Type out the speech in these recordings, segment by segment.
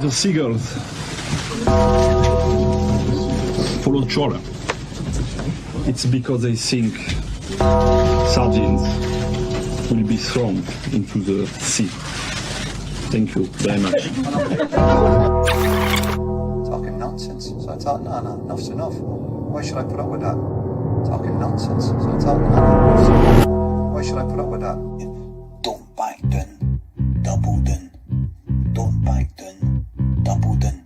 The seagulls follow trawler. It's because they think sardines will be thrown into the sea. Thank you very much. Talking nonsense. So I thought, no, enough's enough. Why should I put up with that? Talking nonsense. So I thought, no, enough's enough. Why should I put up with that? Don't back down, double down. Don't back down, double down.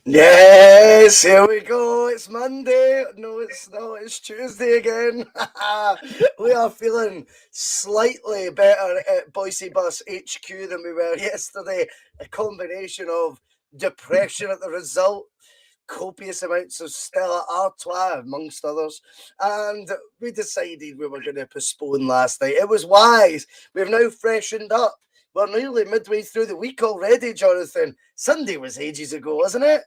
Yes, here we go. It's Monday. No, it's not. It's Tuesday again. We are feeling slightly better at Bhoycie Bus HQ than we were yesterday. A combination of depression at the result, copious amounts of Stella Artois, amongst others, and we decided we were going to postpone last night. It was wise. We've now freshened up. We're nearly midway through the week already, Jonathan. Sunday was ages ago, wasn't it?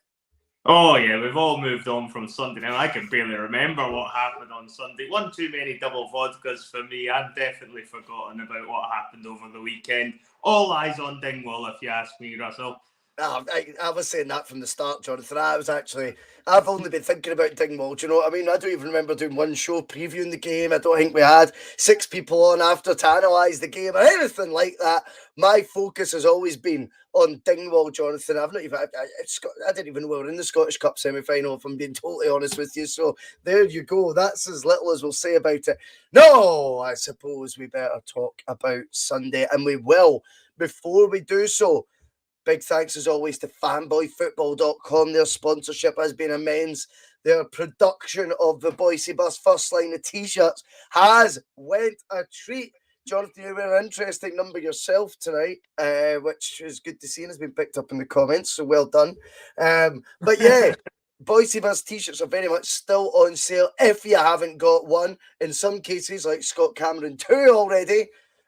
Oh, yeah, we've all moved on from Sunday now. I can barely remember what happened on Sunday. One too many double vodkas for me. I've definitely forgotten about what happened over the weekend. All eyes on Dingwall, if you ask me, Russell. I was saying that from the start, Jonathan. I've only been thinking about Dingwall. Do you know what I mean? I don't even remember doing one show previewing the game. I don't think we had 6 people on after to analyse the game or anything like that. My focus has always been on Dingwall, Jonathan. I didn't even know we were in the Scottish Cup semi-final, if I'm being totally honest with you. So there you go. That's as little as we'll say about it. No, I suppose we better talk about Sunday, and we will. Before we do so, big thanks as always to fanboyfootball.com. Their sponsorship has been immense. Their production of the Bhoycie Bus first line of t-shirts has went a treat. Jonathan, you were an interesting number yourself tonight, which is good to see and has been picked up in the comments, so well done. But yeah, Bhoycie Bus t-shirts are very much still on sale if you haven't got one. In some cases, like Scott Cameron, 2 already,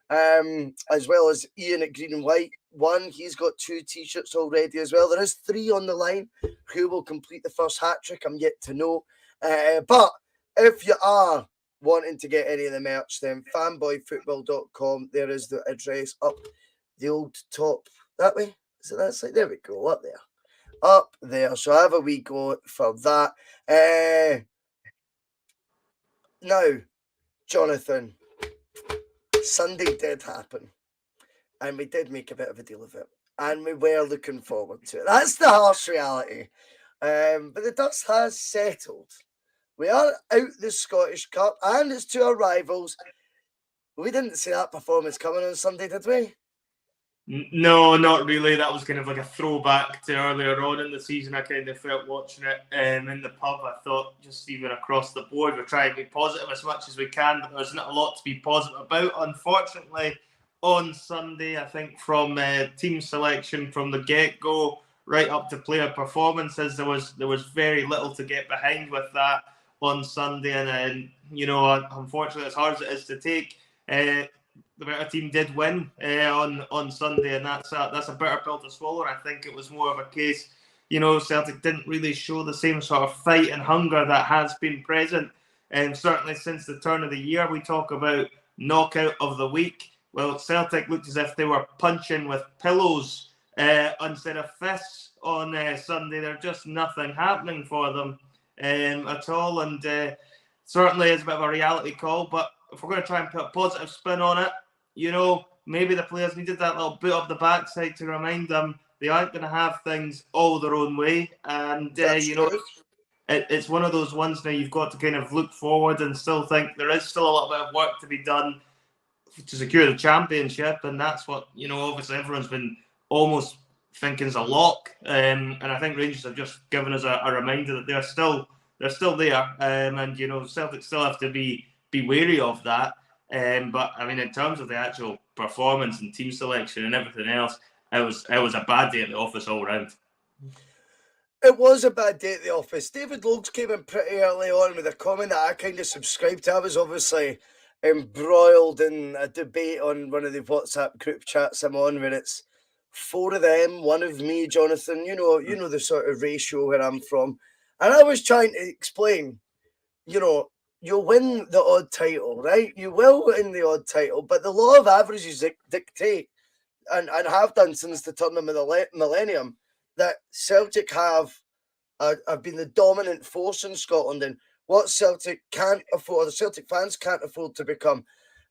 as well as Ian at Green and White. 1, he's got 2 t-shirts already as well. There is 3 on the line. Who will complete the first hat-trick? I'm yet to know. But if you are wanting to get any of the merch, then fanboyfootball.com. There is the address up the old top that way. Is it that side? There we go. Up there. Up there. So have a wee go for that. Now, Jonathan, Sunday did happen. And we did make a bit of a deal of it. And we were looking forward to it. That's the harsh reality. But the dust has settled. We are out the Scottish Cup, and it's to our rivals. We didn't see that performance coming on Sunday, did we? No, not really. That was kind of like a throwback to earlier on in the season. I kind of felt watching it in the pub. I thought just even across the board, we're trying to be positive as much as we can, but there's not a lot to be positive about. Unfortunately, on Sunday, I think from team selection from the get-go, right up to player performances. There was very little to get behind with that on Sunday, and you know, unfortunately, as hard as it is to take, the better team did win on Sunday, and that's a bitter pill to swallow. And I think it was more of a case, you know, Celtic didn't really show the same sort of fight and hunger that has been present, and certainly since the turn of the year. We talk about knockout of the week. Well, Celtic looked as if they were punching with pillows instead of fists on Sunday. There's just nothing happening for them at all, and certainly is a bit of a reality call. But if we're going to try and put a positive spin on it, you know, maybe the players needed that little boot up the backside to remind them they aren't going to have things all their own way. And, you know, it's one of those ones now you've got to kind of look forward and still think there is still a little bit of work to be done to secure the championship. And that's what, you know, obviously everyone's been almost thinking is a lock. And I think Rangers have just given us a reminder that they're still there. And, you know, Celtic still have to be wary of that. But I mean, in terms of the actual performance and team selection and everything else, it was a bad day at the office all round. It was a bad day at the office. David Logs came in pretty early on with a comment that I kind of subscribed to. I was obviously embroiled in a debate on one of the WhatsApp group chats I'm on, where it's 4 of them, 1 of me, Jonathan. You know the sort of ratio where I'm from, and I was trying to explain, you know, you'll win the odd title, right? You will win the odd title, but the law of averages dictate, and have done since the turn of the millennium, that Celtic have been the dominant force in Scotland, and what Celtic can't afford, the Celtic fans can't afford to become.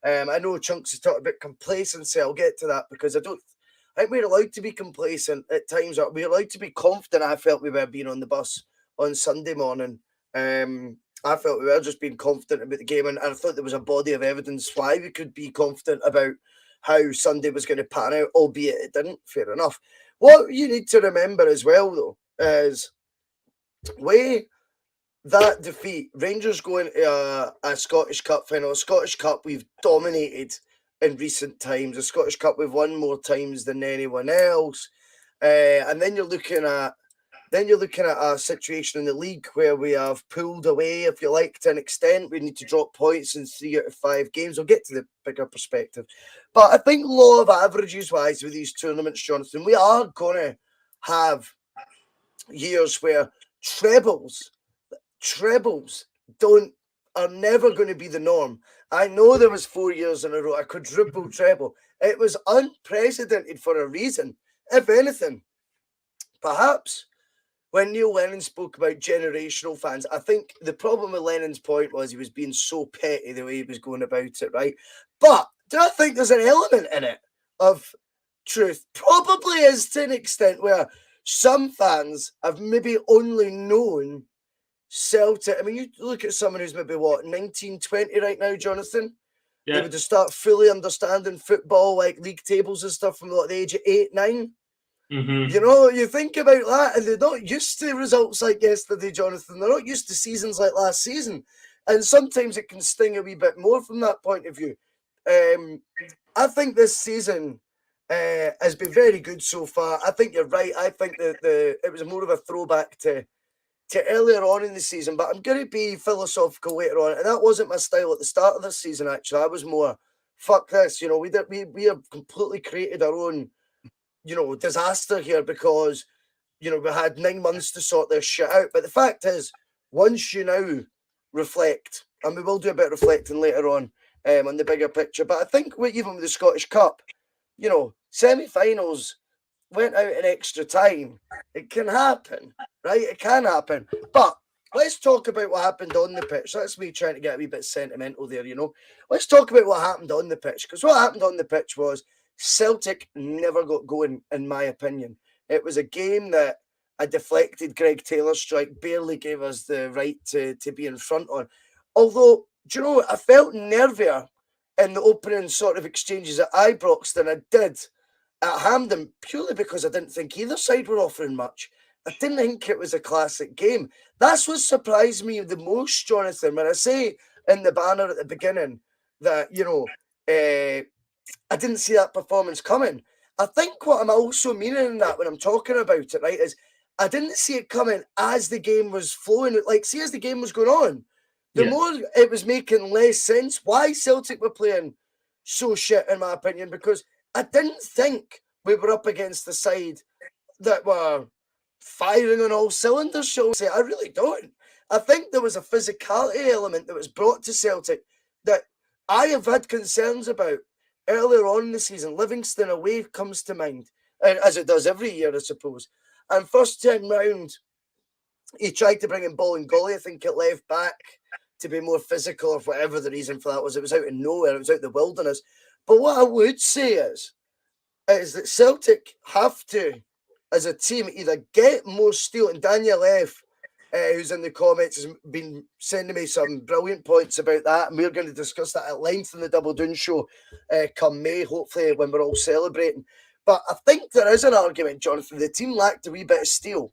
I know Chunks has talked about complacency. I'll get to that because I think we're allowed to be complacent at times. We're allowed to be confident. I felt we were being on the bus on Sunday morning. I felt we were just being confident about the game, and I thought there was a body of evidence why we could be confident about how Sunday was going to pan out, albeit it didn't. Fair enough. What you need to remember as well, though, is way that defeat, Rangers going to a Scottish Cup final. A Scottish Cup we've dominated in recent times. A Scottish Cup we've won more times than anyone else. And then you're looking at a situation in the league where we have pulled away, if you like, to an extent. We need to drop points in 3 out of 5 games. We'll get to the bigger perspective. But I think law of averages wise with these tournaments, Jonathan, we are going to have years where trebles are never going to be the norm. I know there was 4 years in a row, a quadruple treble. It was unprecedented for a reason. If anything, perhaps when Neil Lennon spoke about generational fans, I think the problem with Lennon's point was he was being so petty the way he was going about it, right? But do I think there's an element in it of truth? Probably is, to an extent, where some fans have maybe only known Celtic. I mean, you look at someone who's maybe, 19, 20 right now, Jonathan? Yeah. Maybe to start fully understanding football, like league tables and stuff from the age of 8, 9. Mm-hmm. You know, you think about that, and they're not used to results like yesterday, Jonathan. They're not used to seasons like last season. And sometimes it can sting a wee bit more from that point of view. I think this season has been very good so far. I think you're right. I think that it was more of a throwback to earlier on in the season, but I'm going to be philosophical later on. And that wasn't my style at the start of this season, actually. I was more, fuck this. You know, we have completely created our own, you know, disaster here because, you know, we had 9 months to sort this shit out. But the fact is, once you now reflect, and we will do a bit of reflecting later on the bigger picture, but I think even with the Scottish Cup, you know, semi-finals went out in extra time. It can happen, right? It can happen. But let's talk about what happened on the pitch. That's me trying to get a wee bit sentimental there, you know. Let's talk about what happened on the pitch, because what happened on the pitch was Celtic never got going, in my opinion. It was a game that a deflected Greg Taylor strike barely gave us the right to be in front on. Although, do you know what? I felt nervier in the opening sort of exchanges at Ibrox than I did at Hampden, purely because I didn't think either side were offering much. I didn't think it was a classic game. That's what surprised me the most, Jonathan, when I say in the banner at the beginning that, you know, I didn't see that performance coming. I think what I'm also meaning in that when I'm talking about it, right, is I didn't see it coming as the game was flowing. Like, see, as the game was going on, the more it was making less sense why Celtic were playing so shit, in my opinion, because I didn't think we were up against the side that were firing on all cylinders, shall we say. I really don't. I think there was a physicality element that was brought to Celtic that I have had concerns about earlier on in the season. Livingston away comes to mind, and as it does every year, I suppose. And first time round, he tried to bring in Bolingoli, I think, at left back to be more physical, or whatever the reason for that was. It was out of nowhere. It was out in the wilderness. But what I would say is that Celtic have to, as a team, either get more steel. And Daniel F., who's in the comments, has been sending me some brilliant points about that. And we're going to discuss that at length in the Double Doon show come May, hopefully, when we're all celebrating. But I think there is an argument, Jonathan. The team lacked a wee bit of steel.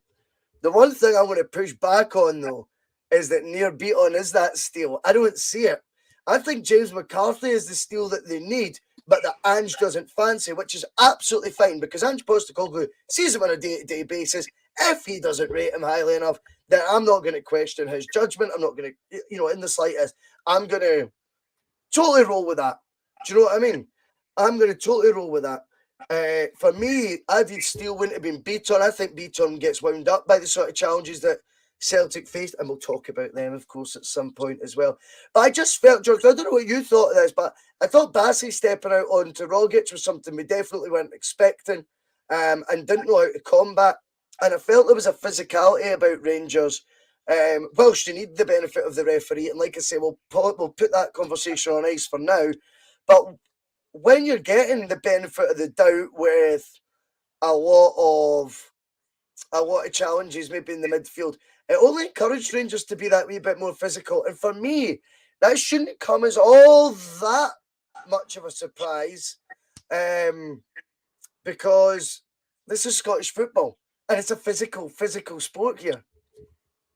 The one thing I want to push back on, though, is that Near Beaton is that steel. I don't see it. I think James McCarthy is the steel that they need, but that Ange doesn't fancy, which is absolutely fine, because Ange Postecoglou sees him on a day-to-day basis. If he doesn't rate him highly enough, then I'm not going to question his judgment. I'm not going to, in the slightest, I'm going to totally roll with that. Do you know what I mean? I'm going to totally roll with that. For me, added steel wouldn't have been Beaton. I think Beaton gets wound up by the sort of challenges that Celtic faced, and we'll talk about them, of course, at some point as well. But I just felt, George, I don't know what you thought of this, but I thought Bhoycie stepping out onto Rogic was something we definitely weren't expecting, and didn't know how to combat. And I felt there was a physicality about Rangers, whilst you need the benefit of the referee. And like I say, we'll put that conversation on ice for now. But when you're getting the benefit of the doubt with a lot of challenges maybe in the midfield, it only encouraged Rangers to be that wee bit more physical. And for me, that shouldn't come as all that much of a surprise, because this is Scottish football and it's a physical sport here.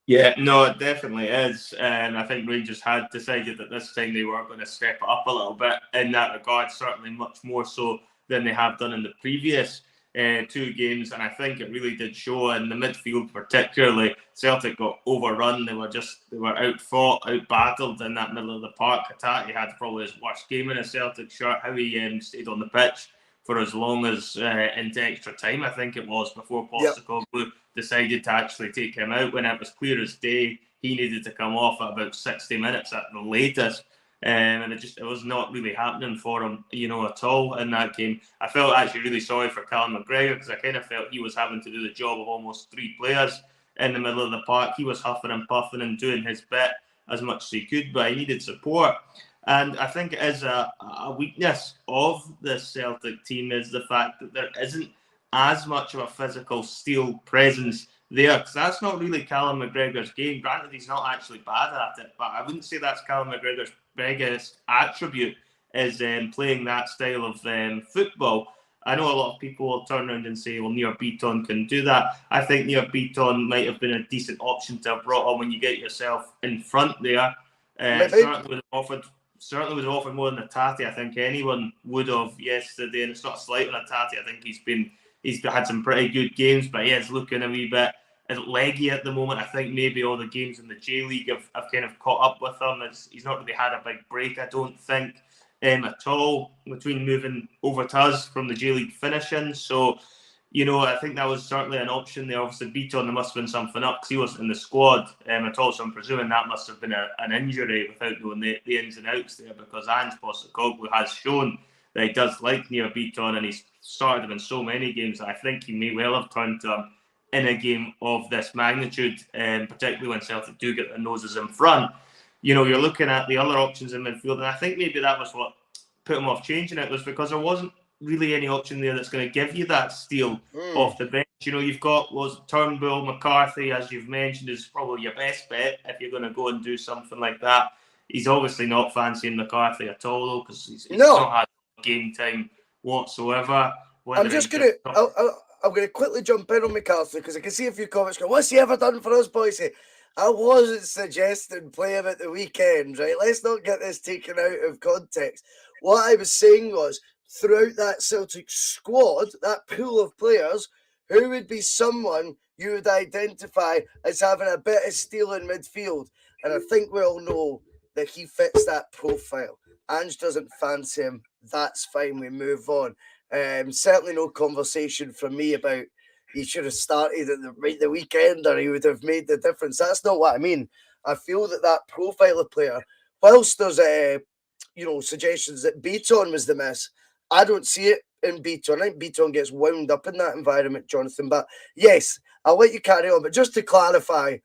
Yeah, no, it definitely is. And I think Rangers had decided that this time they were going to step it up a little bit in that regard, certainly much more so than they have done in the previous two games. And I think it really did show in the midfield, particularly. Celtic got overrun. They were outfought, out-battled in that middle of the park. Hatate had probably his worst game in a Celtic shirt. How he stayed on the pitch for as long as into extra time, I think it was, before Postecoglou decided to actually take him out when it was clear as day he needed to come off at about 60 minutes at the latest. And it was not really happening for him, at all in that game. I felt actually really sorry for Callum McGregor, because I kind of felt he was having to do the job of almost three players in the middle of the park. He was huffing and puffing and doing his bit as much as he could, but he needed support. And I think it is a weakness of the Celtic team is the fact that there isn't as much of a physical steel presence there, because that's not really Callum McGregor's game. Granted, he's not actually bad at it, but I wouldn't say that's Callum McGregor's biggest attribute, is playing that style of football. I know a lot of people will turn around and say, well, Near Beaton can do that. I think Near Beaton might have been a decent option to have brought on when you get yourself in front there. Certainly would have offered more than Hatate. I think anyone would have yesterday, and it's not a slight on Hatate. I think he's had some pretty good games, but he is looking a wee bit leggy at the moment. I think maybe all the games in the J League have kind of caught up with him. He's not really had a big break, I don't think, at all, between moving over to us from the J League finishing. So, I think that was certainly an option there. Obviously, Beaton, there must have been something up because he wasn't in the squad at all. So I'm presuming that must have been an injury without knowing the ins and outs there, because Ange Postecoglou has shown that he does like Near Beaton, and he's started him in so many games that I think he may well have turned to him in a game of this magnitude, particularly when Celtic do get their noses in front. You're looking at the other options in midfield, and I think maybe that was what put him off changing it, was because there wasn't really any option there that's going to give you that steel off the bench. You've got Turnbull, McCarthy, as you've mentioned, is probably your best bet if you're going to go and do something like that. He's obviously not fancying McCarthy at all, though, because he's not had game time whatsoever. I'm going to quickly jump in on McCarthy, because I can see a few comments going, what's he ever done for us, Bhoycie? I wasn't suggesting play him at the weekend, right? Let's not get this taken out of context. What I was saying was, throughout that Celtic squad, that pool of players, who would be someone you would identify as having a bit of steel in midfield? And I think we all know that he fits that profile. Ange doesn't fancy him. That's fine. We move on. Certainly no conversation from me about he should have started at the weekend or he would have made the difference. That's not what I mean. I feel that profile of player, whilst there's suggestions that Beaton was the miss, I don't see it in Beaton. I think Beaton gets wound up in that environment, Jonathan. But yes, I'll let you carry on. But just to clarify,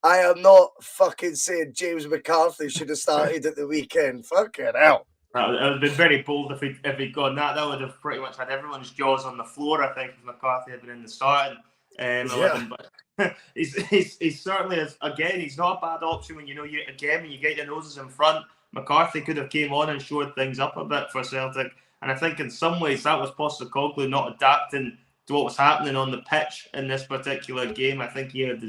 I am not fucking saying James McCarthy should have started at the weekend. Fucking hell. It would have been very bold if he'd gone that. That would have pretty much had everyone's jaws on the floor, I think, if McCarthy had been in the starting 11. But he's certainly, again, he's not a bad option when you get your noses in front. McCarthy could have came on and shored things up a bit for Celtic. And I think in some ways that was Postecoglou not adapting to what was happening on the pitch in this particular game. I think he had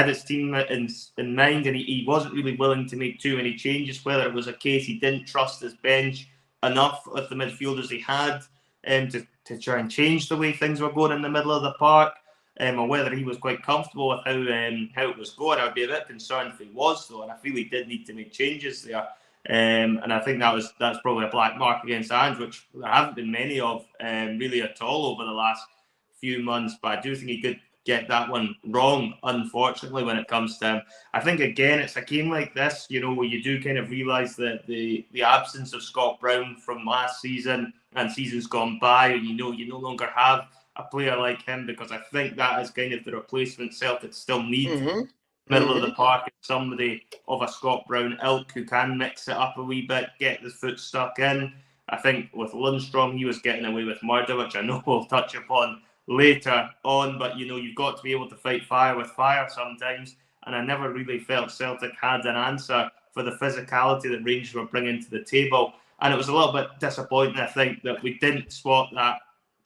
his team in mind, and he wasn't really willing to make too many changes, whether it was a case he didn't trust his bench enough with the midfielders he had to try and change the way things were going in the middle of the park, or whether he was quite comfortable with how it was going. I would be a bit concerned if he was, though, and I feel he did need to make changes there. And I think that's probably a black mark against Ange, which there haven't been many of really at all over the last few months, but I do think he could get that one wrong, unfortunately, when it comes to him. I think, again, it's a game like this, where you do kind of realise that the absence of Scott Brown from last season and seasons gone by, and you no longer have a player like him, because I think that is kind of the replacement Celtic still need. Middle of the park, somebody of a Scott Brown ilk who can mix it up a wee bit, get the foot stuck in. I think with Lundstrom, he was getting away with murder, which I know we'll touch upon later on, but you've got to be able to fight fire with fire sometimes, and I never really felt Celtic had an answer for the physicality that Rangers were bringing to the table, and it was a little bit disappointing, I think, that we didn't spot that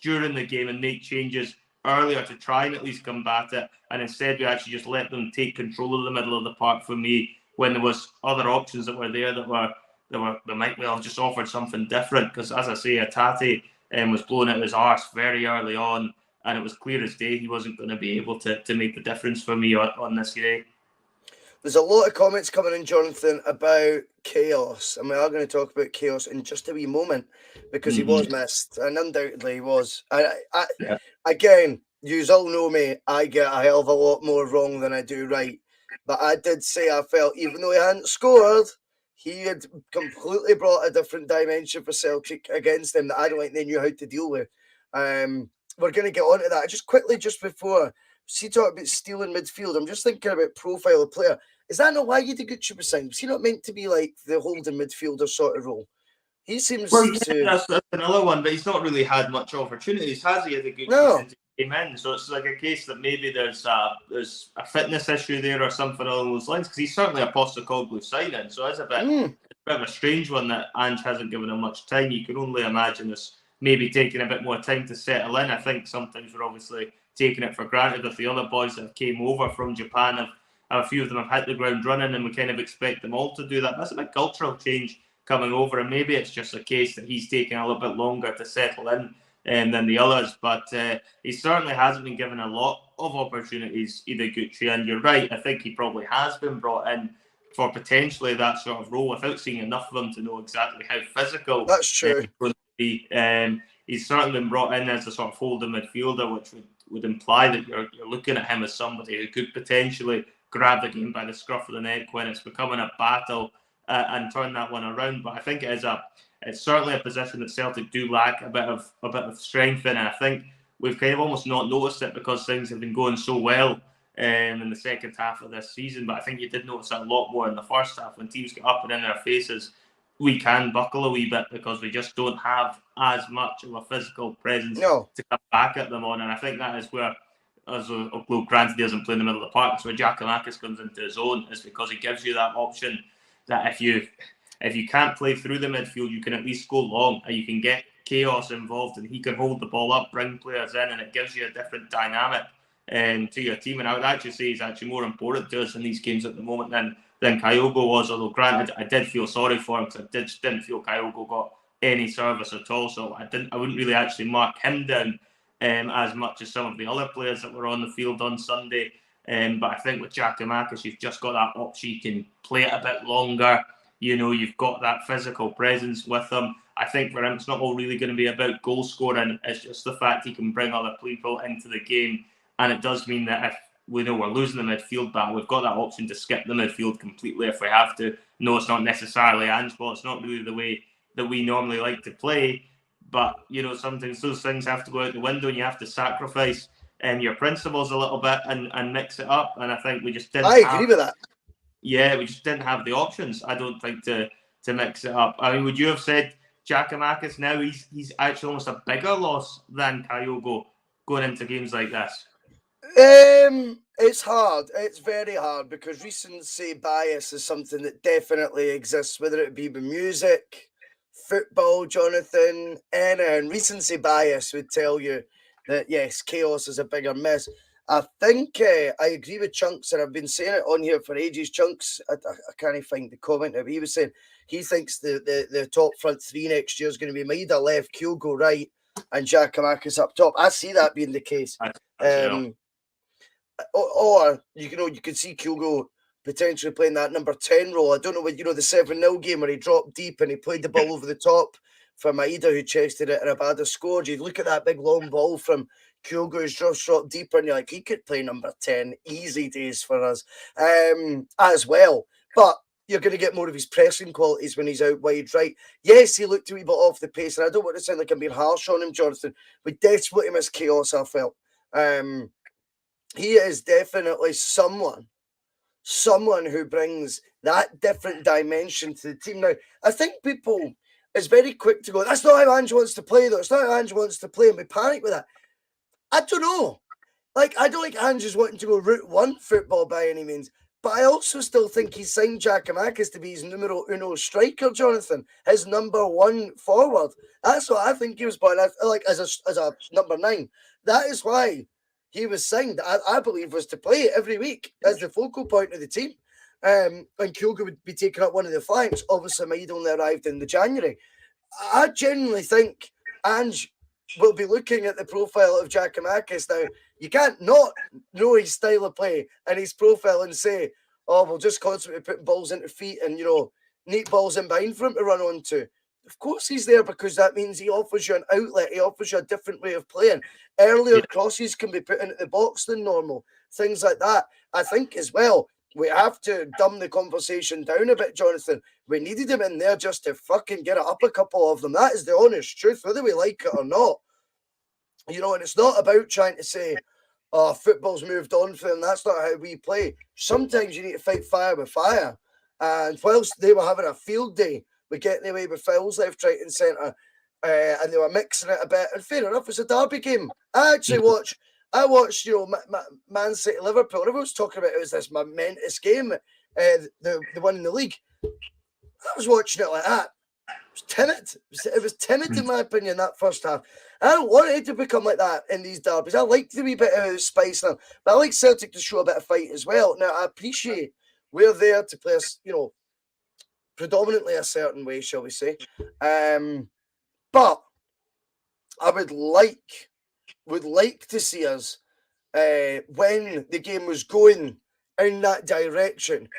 during the game and make changes earlier to try and at least combat it, and instead we actually just let them take control of the middle of the park for me, when there was other options that were there that might well have just offered something different, because as I say, Hatate was blowing out his arse very early on, and it was clear as day he wasn't going to be able to make the difference for me on this day. There's a lot of comments coming in, Jonathan, about chaos, and we are going to talk about chaos in just a wee moment, because he was missed, and undoubtedly he was. Again, you all know me, I get a hell of a lot more wrong than I do right, but I did say I felt, even though he hadn't scored, he had completely brought a different dimension for Celtic against them that I don't think they knew how to deal with. We're going to get on to that. Just before, see, talk about stealing midfield, I'm just thinking about profile of player. Is that not why Giakoumakis was signed? Was he not meant to be like the holding midfielder sort of role? He seems to... That's another one, but he's not really had much opportunities, has he, as a good since he came in? So it's like a case that maybe there's a fitness issue there or something along those lines, because he's certainly a Postecoglou signing, so it's a bit of a strange one that Ange hasn't given him much time. You can only imagine this maybe taking a bit more time to settle in. I think sometimes we're obviously taking it for granted with the other boys that came over from Japan. A few of them have hit the ground running, and we kind of expect them all to do that. That's a big cultural change coming over, and maybe it's just a case that he's taking a little bit longer to settle in than the others, but he certainly hasn't been given a lot of opportunities, Giakoumakis, and you're right, I think he probably has been brought in for potentially that sort of role without seeing enough of him to know exactly how physical that's true. He's going to be. He's certainly been brought in as a sort of holding midfielder, which would imply that you're looking at him as somebody who could potentially grab the game by the scruff of the neck when it's becoming a battle and turn that one around. But I think it's certainly a position that Celtic do lack a bit of strength in, and I think we've kind of almost not noticed it because things have been going so well in the second half of this season. But I think you did notice it a lot more in the first half when teams get up and in our faces. We can buckle a wee bit because we just don't have as much of a physical presence to come back at them on, and I think that is where, although granted he doesn't play in the middle of the park, that's where Giakoumakis comes into his own, is because he gives you that option that if you can't play through the midfield, you can at least go long and you can get chaos involved, and he can hold the ball up, bring players in, and it gives you a different dynamic to your team. And I would actually say he's actually more important to us in these games at the moment than Kyogo was, although granted I did feel sorry for him because I didn't feel Kyogo got any service at all. So I wouldn't really actually mark him down as much as some of the other players that were on the field on Sunday. But I think with Giakoumakis, you've just got that option. You can play it a bit longer. You've got that physical presence with him. I think for him, it's not all really going to be about goal scoring. It's just the fact he can bring other people into the game. And it does mean that if we know we're losing the midfield battle, we've got that option to skip the midfield completely if we have to. No, it's not necessarily Angelo. It's not really the way that we normally like to play. But, sometimes those things have to go out the window and you have to sacrifice your principles a little bit and mix it up. And I think we just didn't I agree with that. Yeah, we just didn't have the options, I don't think, to mix it up. I mean, would you have said Giakoumakis now he's actually almost a bigger loss than Kyogo going into games like this? It's hard. It's very hard because recency bias is something that definitely exists, whether it be with music, football, Jonathan, and recency bias would tell you that, yes, Chaos is a bigger miss. I think I agree with Chunks, and I've been saying it on here for ages. Chunks, I can't find the comment that he was saying. He thinks the top front three next year is going to be Maida left, Kyogo right, and Giakoumakis up top. I see that being the case. Or you could see Kyogo potentially playing that number 10 role. I don't know what, the 7-0 game where he dropped deep and he played the ball over the top for Maida, who chested it, and Abada scored. You look at that big long ball from Kyogo, who's just dropped deeper, and you're like, he could play number 10. Easy days for us as well. But you're going to get more of his pressing qualities when he's out wide right. Yes, he looked a wee bit off the pace, and I don't want to sound like I'm being harsh on him, Jonathan. We desperately miss Chaos, I felt. He is definitely someone who brings that different dimension to the team. Now, I think people is very quick to go, that's not how Ange wants to play, though. It's not how Ange wants to play, and we panic with that. I don't know. I don't think Ange is wanting to go route one football by any means, but I also still think he signed Giakoumakis to be his numero uno striker, Jonathan, his number one forward. That's what I think he was bought, as a number 9. That is why he was signed, I believe, was to play every week as the focal point of the team. And Kyogo would be taking up one of the flanks. Obviously, Maid only arrived in the January. I genuinely think Ange will be looking at the profile of Giakoumakis now. You can't not know his style of play and his profile and say, oh, we'll just constantly put balls into feet and, neat balls in behind for him to run onto. Of course he's there because that means he offers you an outlet. He offers you a different way of playing. Earlier crosses can be put into the box than normal. Things like that. I think as well, we have to dumb the conversation down a bit, Jonathan. We needed him in there just to fucking get it up a couple of them. That is the honest truth, whether we like it or not. And it's not about trying to say, oh, football's moved on for them. That's not how we play. Sometimes you need to fight fire with fire. And whilst they were having a field day, we getting away with fouls left, right and centre. And they were mixing it a bit. And fair enough, it's a derby game. I watched, Man City, Liverpool. Everyone's talking about it was this momentous game, the one in the league. I was watching it like that. It was timid. It was timid, in my opinion, that first half. I don't want it to become like that in these derbies. I like the wee bit of spice now. But I like Celtic to show a bit of fight as well. Now, I appreciate we're there to play us, predominantly a certain way, shall we say. But I would like to see us, when the game was going in that direction,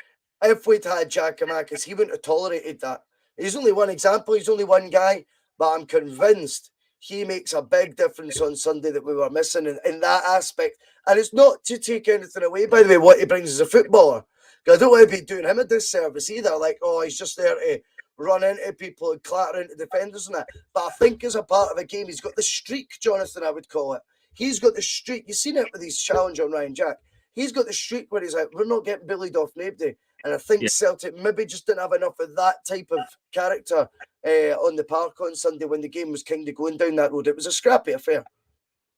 if we'd had Giakoumakis, he wouldn't have tolerated that. He's only one example, he's only one guy, but I'm convinced he makes a big difference on Sunday that we were missing in that aspect. And it's not to take anything away, by the way, what he brings as a footballer. Because I don't want to be doing him a disservice either. He's just there to run into people and clatter into defenders and that. But I think as a part of a game, he's got the streak, Jonathan, I would call it. He's got the streak. You've seen it with his challenge on Ryan Jack. He's got the streak where he's like, we're not getting bullied off nobody. And I think Celtic maybe just didn't have enough of that type of character on the park on Sunday when the game was kind of going down that road. It was a scrappy affair.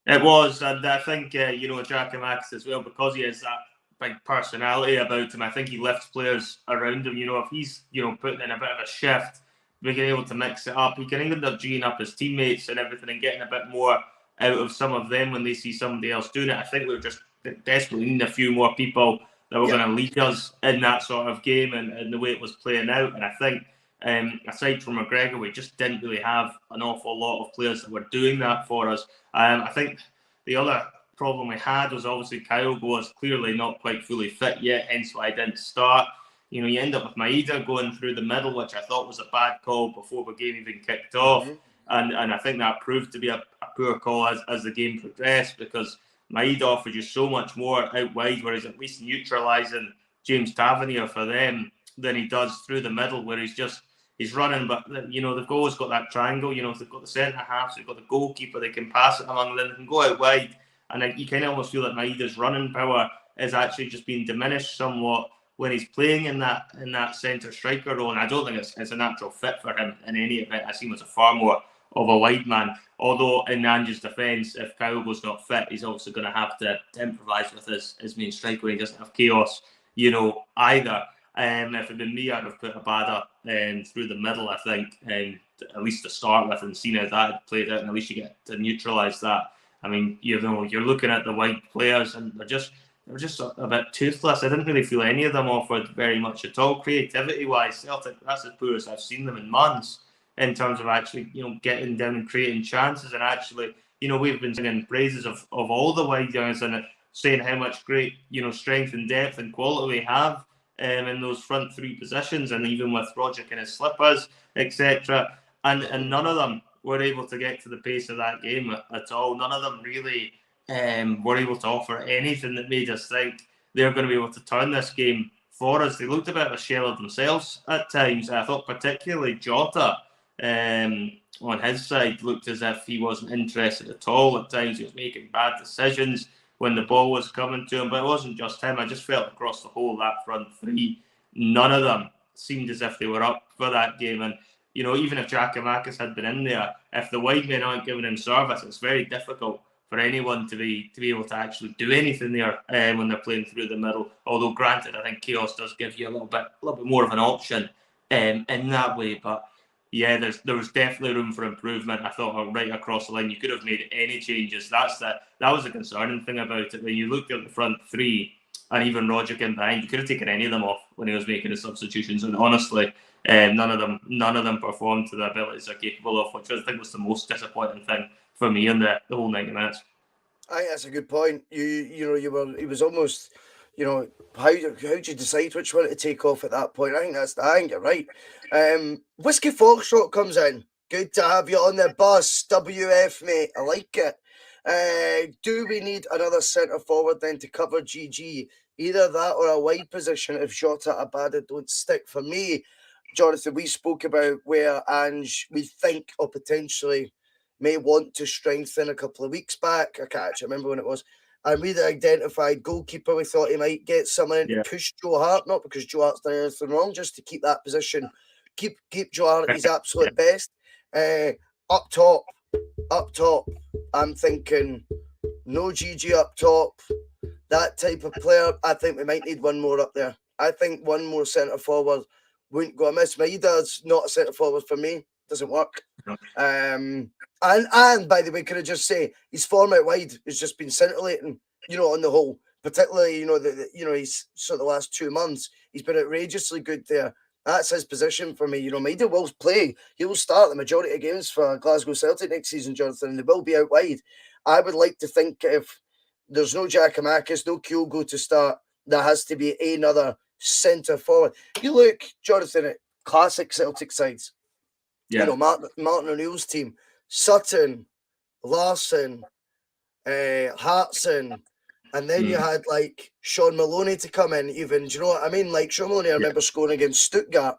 It was, and I think, Giakoumakis as well, because he has that big personality about him, I think he lifts players around him. If he's, putting in a bit of a shift, being able to mix it up, he can end up G'ing up his teammates and everything and getting a bit more out of some of them when they see somebody else doing it. I think we're just desperately needing a few more people that were going to lead us in that sort of game and the way it was playing out. And I think Aside from McGregor, we just didn't really have an awful lot of players that were doing that for us. I think the other problem we had was obviously Kyle was clearly not quite fully fit yet, hence why I didn't start. You end up with Maeda going through the middle, which I thought was a bad call before the game even kicked off. And I think that proved to be a poor call as the game progressed, because Maeda offered you so much more out wide, where he's at least neutralising James Tavernier for them than he does through the middle, where he's running. But they've always got that triangle. They've got the centre halves, they've got the goalkeeper, they can pass it among them, they can go out wide, and you kind of almost feel that Maeda's running power is actually just being diminished somewhat when he's playing in that centre striker role. And I don't think it's a natural fit for him in any event. I see him as a far more of a wide man. Although in Ange's defence, if Kyogo's not fit, he's also going to have to improvise with his main striker when he doesn't have chaos, either. If it had been me, I'd have put Abada through the middle, I think, at least to start with, and seen how that had played out, and at least you get to neutralise that. I mean, you're looking at the wide players, and they're just a bit toothless. I didn't really feel any of them offered very much at all. Creativity-wise, Celtic, that's as poor as I've seen them in months, in terms of actually, getting down and creating chances. And actually, we've been singing praises of all the wide guys and saying how much great, strength and depth and quality we have in those front three positions, and even with Rogic and his slippers, etc. And none of them were able to get to the pace of that game at all. None of them really were able to offer anything that made us think they're going to be able to turn this game for us. They looked a bit of a shell of themselves at times. I thought particularly Jota on his side looked as if he wasn't interested at all. At times he was making bad decisions when the ball was coming to him, but it wasn't just him. I just felt across the whole that front three, none of them seemed as if they were up for that game. And even if Giakoumakis had been in there, if the wide men aren't giving him service, it's very difficult for anyone to be able to actually do anything there when they're playing through the middle. Although granted, I think chaos does give you a little bit more of an option in that way. But yeah, there was definitely room for improvement. I thought right across the line, you could have made any changes. That was the concerning thing about it. When you looked at the front three, and even Rogic in behind, you could have taken any of them off when he was making his substitutions. And honestly, none of them performed to the abilities they're capable of, which I think was the most disappointing thing for me in the whole 90 minutes. I think that's a good point. It was almost, how do you decide which one to take off at that point? I think you're right. Whiskey Foxtrot comes in. Good to have you on the bus, WF, mate. I like it. Do we need another centre forward then to cover GG? Either that or a wide position if Jota Abada don't stick. For me, Jonathan, we spoke about where Ange, we think, or potentially may want to strengthen a couple of weeks back. I can't actually remember when it was. And we identified goalkeeper. We thought he might get someone in to push Joe Hart, not because Joe Hart's done anything wrong, just to keep that position, keep Joe Hart at his absolute best. Up top, I'm thinking no GG up top. That type of player, I think we might need one more up there. I think one more centre forward wouldn't go amiss. Maeda's not a centre forward for me. Doesn't work. And by the way, can I just say his form out wide has just been scintillating, on the whole. Particularly, he's sort of the last 2 months, he's been outrageously good there. That's his position for me. Maeda will play. He will start the majority of games for Glasgow Celtic next season, Jonathan, and they will be out wide. I would like to think if there's no Giakoumakis, no Kyogo to start, there has to be another centre forward. You look, Jonathan, at classic Celtic sides. Yeah. Martin O'Neill's team, Sutton, Larson, Hartson, and then you had like Sean Maloney to come in even. Do you know what I mean? Like Sean Maloney, I remember scoring against Stuttgart,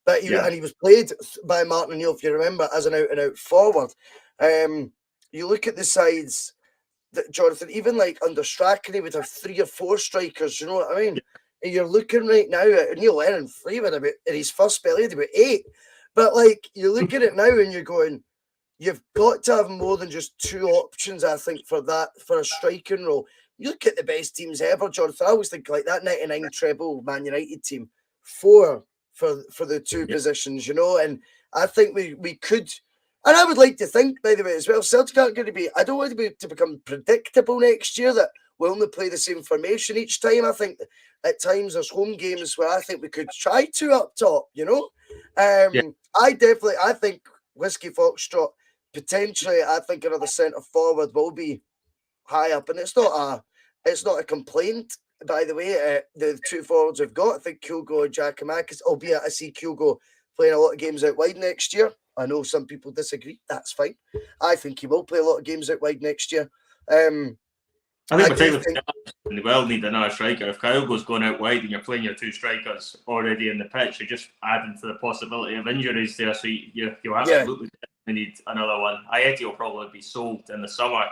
but and he was played by Martin O'Neill, if you remember, as an out-and-out forward. You look at the sides that Jonathan, even like under Strachan, he would have 3 or 4 strikers. Do you know what I mean? And you're looking right now at Neil Lennon Freeman about in his first spell, he had about 8. But like you look at it now and you're going, you've got to have more than just 2 options, I think, for a striking role. You look at the best teams ever, Jonathan. I always think like that 99 treble Man United team, 4 for the 2 positions, and I think we could, and I would like to think, by the way, as well, Celtic aren't going to be, I don't want to become predictable next year that we'll only play the same formation each time. I think at times there's home games where I think we could try 2 up top, I think Whiskey Foxtrot, potentially, I think another centre forward will be high up, and it's not a complaint, by the way. The two forwards we've got, I think Kyogo and Giakoumakis, albeit I see Kyogo playing a lot of games out wide next year. I know some people disagree. That's fine. I think he will play a lot of games out wide next year. I think they will need another striker. If Kyogo's going out wide and you're playing your two strikers already in the pitch, you're just adding to the possibility of injuries there. So you absolutely need another one. Ayeti will probably be sold in the summer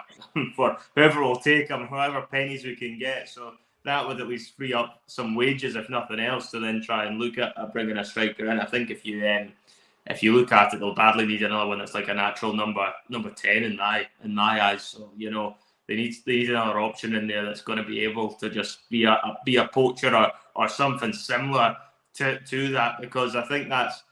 for whoever will take him, however pennies we can get. So that would at least free up some wages, if nothing else, to then try and look at bringing a striker in. I think if you look at it, they'll badly need another one that's like a natural number 10 in my eyes. So they need another option in there that's going to be able to just be a poacher or something similar to that, because I think that's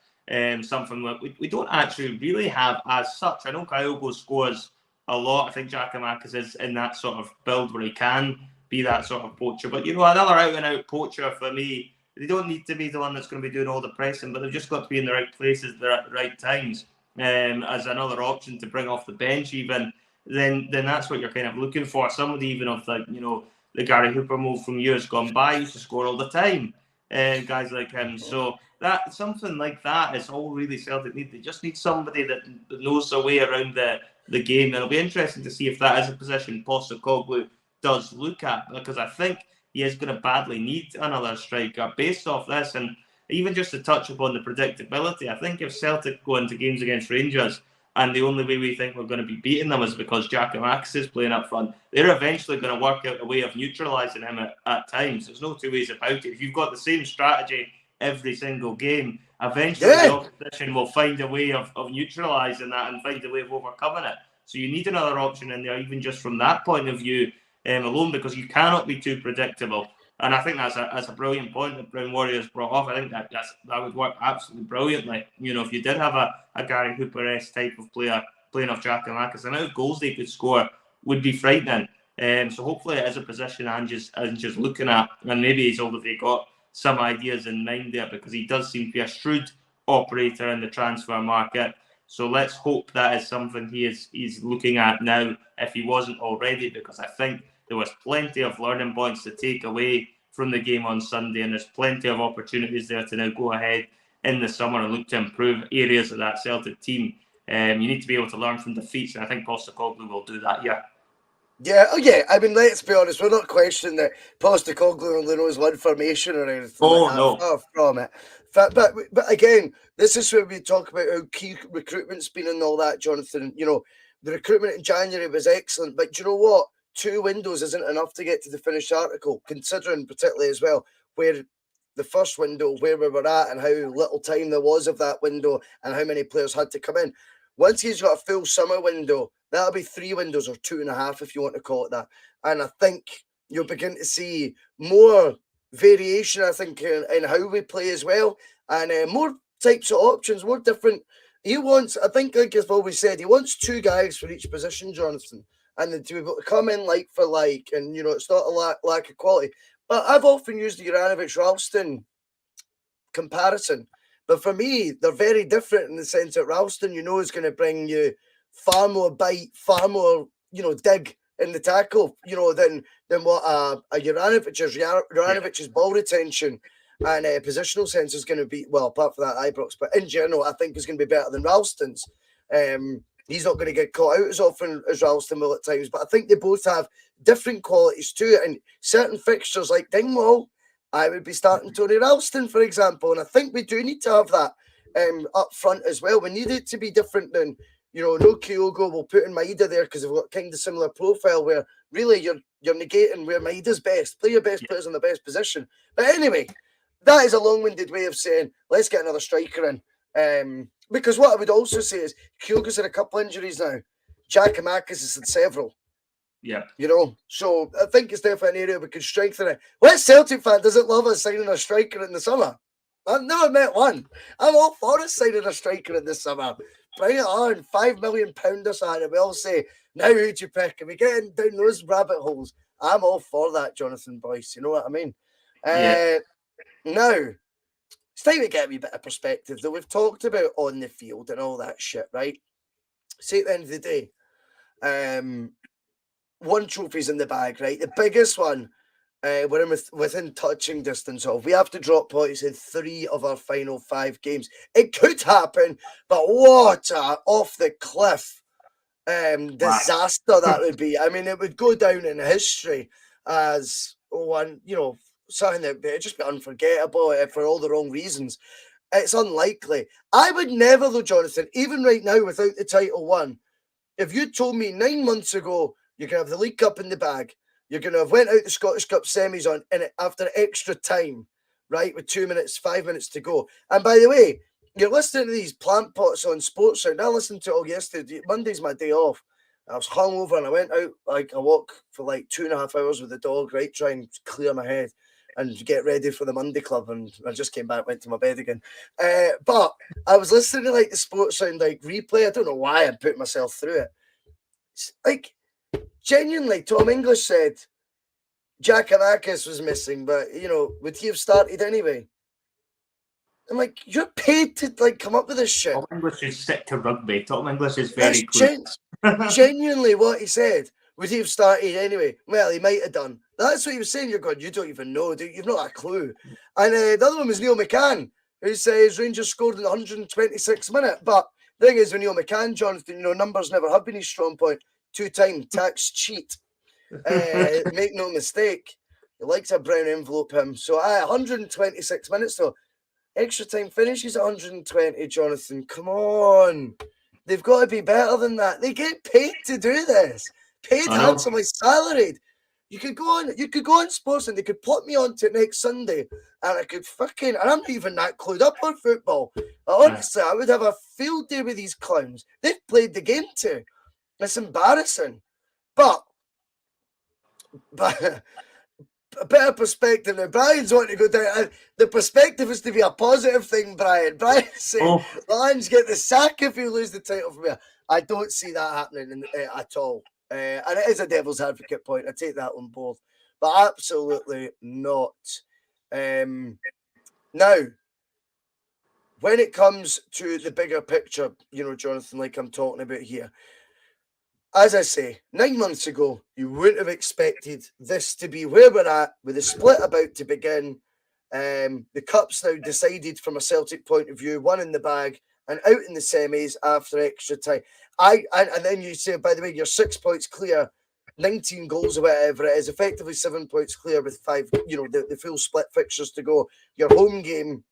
something that we don't actually really have as such. I know Kyogo scores a lot. I think Giakoumakis is in that sort of build where he can be that sort of poacher. But another out-and-out poacher for me, they don't need to be the one that's going to be doing all the pressing, but they've just got to be in the right places at the right times. As another option to bring off the bench, even then that's what you're kind of looking for. Somebody even of the Gary Hooper mold from years gone by used to score all the time, guys like him. So that something like that is all really Celtic need. They just need somebody that knows their way around the game. And it'll be interesting to see if that is a position Postecoglou does look at, because I think he is going to badly need another striker based off this. And even just to touch upon the predictability, I think if Celtic go into games against Rangers and the only way we think we're going to be beating them is because Giakoumakis is playing up front, they're eventually going to work out a way of neutralising him at times. There's no two ways about it. If you've got the same strategy every single game, eventually the opposition will find a way of neutralising that and find a way of overcoming it. So you need another option in there, even just from that point of view alone, because you cannot be too predictable. And I think that's a brilliant point that Brown Warriors brought off. I think that would work absolutely brilliantly. If you did have a Gary Hooper-esque type of player playing off Giakoumakis, the amount of goals they could score would be frightening. So hopefully it is a position Ange's looking at, and maybe he's already got some ideas in mind there, because he does seem to be a shrewd operator in the transfer market. So let's hope that is something he's looking at now, if he wasn't already, because I think there was plenty of learning points to take away from the game on Sunday, and there's plenty of opportunities there to now go ahead in the summer and look to improve areas of that Celtic team. You need to be able to learn from defeats, and I think Postecoglou will do that, Yeah, I mean, let's be honest, we're not questioning that Postecoglou only knows one formation or anything like that. No. Far from it. But again, this is where we talk about how key recruitment's been and all that, Jonathan. The recruitment in January was excellent, but do you know what? 2 windows isn't enough to get to the finished article, considering particularly as well where the first window, where we were at and how little time there was of that window and how many players had to come in. Once he's got a full summer window, that'll be 3 windows or 2.5 if you want to call it that. And I think you'll begin to see more variation, I think, in how we play as well, and more types of options, more different. He wants, I think, like as always said, he wants 2 guys for each position, Jonathan, and to be able to come in like for like, and it's not a lack of quality. But I've often used the Juranovic-Ralston comparison. But for me, they're very different in the sense that Ralston, is going to bring you far more bite, far more, dig in the tackle, than what a Juranovic is. Juranovic's ball retention and positional sense is going to be, well, apart from that, Ibrox, but in general, I think is going to be better than Ralston's. He's not going to get caught out as often as Ralston will at times, but I think they both have different qualities to it. And certain fixtures like Dingwall, I would be starting Tony Ralston, for example. And I think we do need to have that up front as well. We need it to be different than, no Kyogo. We'll put in Maeda there because they've got kind of similar profile where really you're negating where Maeda's best. Play your best players in the best position. But anyway, that is a long-winded way of saying, let's get another striker in. Because what I would also say is, Kyogo's had a couple injuries now. Giakoumakis has had several. Yeah. So I think it's definitely an area we can strengthen it. What Celtic fan doesn't love us signing a striker in the summer? I've never met one. I'm all for us signing a striker in the summer. Bring it on, £5 million or something. And we all say, now who'd you pick? And we get down those rabbit holes. I'm all for that, Jonathan Bhoycie. You know what I mean? Now, It's time to get a wee bit of perspective that we've talked about on the field and all that shit, right? See, at the end of the day, one trophy's in the bag, right? The biggest one, we're within touching distance of. We have to drop points in 3 of our final 5 games. It could happen, but what a off the cliff disaster that would be. I mean, it would go down in history as one, something that would just be unforgettable for all the wrong reasons. It's unlikely. I would never, though, Jonathan, even right now without the title won, if you told me 9 months ago you're going to have the League Cup in the bag, you're going to have went out the Scottish Cup semis on in it after extra time, right, with 5 minutes to go. And by the way, you're listening to these plant pots on Sports Sound. I listened to it all yesterday. Monday's my day off. I was hungover and I went out like a walk for like 2.5 hours with the dog, right, try and clear my head and get ready for the Monday club. And I just came back, went to my bed again. But I was listening to like the Sports Sound like replay. I don't know why I put myself through it. It's like genuinely, Tom English said Giakoumakis was missing, but would he have started anyway? I'm like, you're paid to like come up with this shit. Tom English is sick to rugby. Tom English is very genuinely what he said. Would he have started anyway? Well, he might have done. That's what he was saying. You're going, you don't even know, dude. You've not a clue. And the other one was Neil McCann, who says Rangers scored in the 126th minute. But the thing is, with Neil McCann, Jonathan, numbers never have been his strong point. 2-time tax cheat. Make no mistake. He likes a brown envelope, him. So, 126 minutes, though. Extra time finishes at 120, Jonathan. Come on. They've got to be better than that. They get paid to do this. Paid handsomely, salaried. You could go on Sports and they could put me on to it next Sunday and I could and I'm not even that clued up on football. Honestly, I would have a field day with these clowns. They've played the game too. It's embarrassing. But a bit of perspective now. Brian's wanting to go down. The perspective is to be a positive thing, Brian. Brian's saying Lions get the sack if you lose the title from here. I don't see that happening at all. And it is a devil's advocate point. I take that on board. But absolutely not. Now, when it comes to the bigger picture, Jonathan, like I'm talking about here, as I say, 9 months ago, you wouldn't have expected this to be where we're at, with the split about to begin. The Cup's now decided from a Celtic point of view, one in the bag and out in the semis after extra time. And then you say, by the way, you're 6 points clear, 19 goals or whatever it is, effectively 7 points clear with 5, the full split fixtures to go. Your home game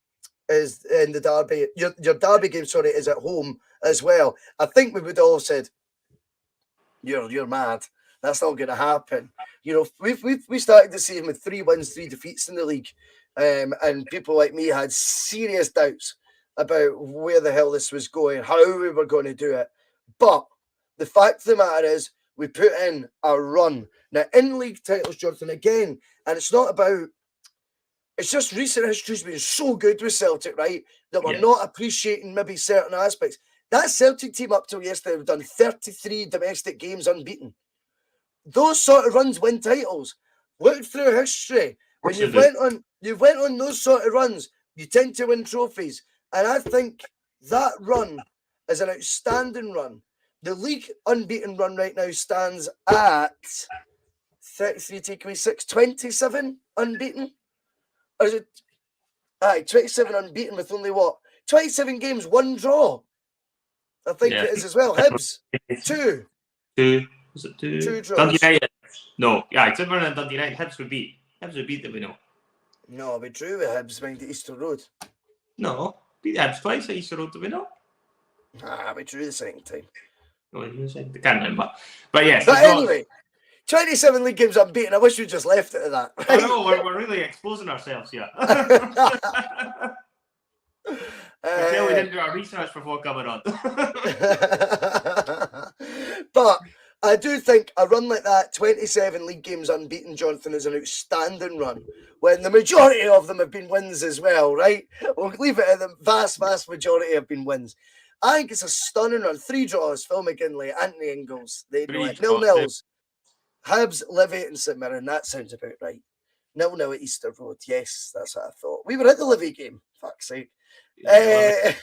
is in the derby. Your derby game, is at home as well. I think we would all have said, You're mad. That's not going to happen. We started the season with 3 wins, 3 defeats in the league, and people like me had serious doubts about where the hell this was going, how we were going to do it. But the fact of the matter is, we put in a run now in league titles, Jonathan. Again, and it's not about. It's just recent history's been so good with Celtic, right? That we're not appreciating maybe certain aspects. That Celtic team up till yesterday have done 33 domestic games unbeaten. Those sort of runs win titles. Look through history. When you went on those sort of runs, you tend to win trophies. And I think that run is an outstanding run. The league unbeaten run right now stands at 33, take away 6, 27 unbeaten. Or is it? 27 unbeaten with only 27 games, 1 draw. I think it is as well. Hibs, 2. 2. Was it 2? 2 draws. Dundee United. No, it's Timber and Dundee United. Hibs would beat them, we know. No, we drew with Hibs mind at Easter Road. No, beat the Hibs twice at Easter Road, do we know? We drew the second time. No, I can't remember. But yes. But anyway, 27 league games unbeaten. I wish we just left it at that. I know, we're really exposing ourselves here. I feel we didn't do our research before coming on. But I do think a run like that, 27 league games unbeaten, Jonathan, is an outstanding run. When the majority of them have been wins as well, right? We'll leave it at the vast majority have been wins. I think it's a stunning run. 3 draws, Phil McGinley, Anthony Ingles. They know it. 0-0s. Hibs, Livy and St Mirren. That sounds about right. 0-0 at Easter Road. Yes, that's what I thought. We were at the Livy game. Fuck's sake. Yeah,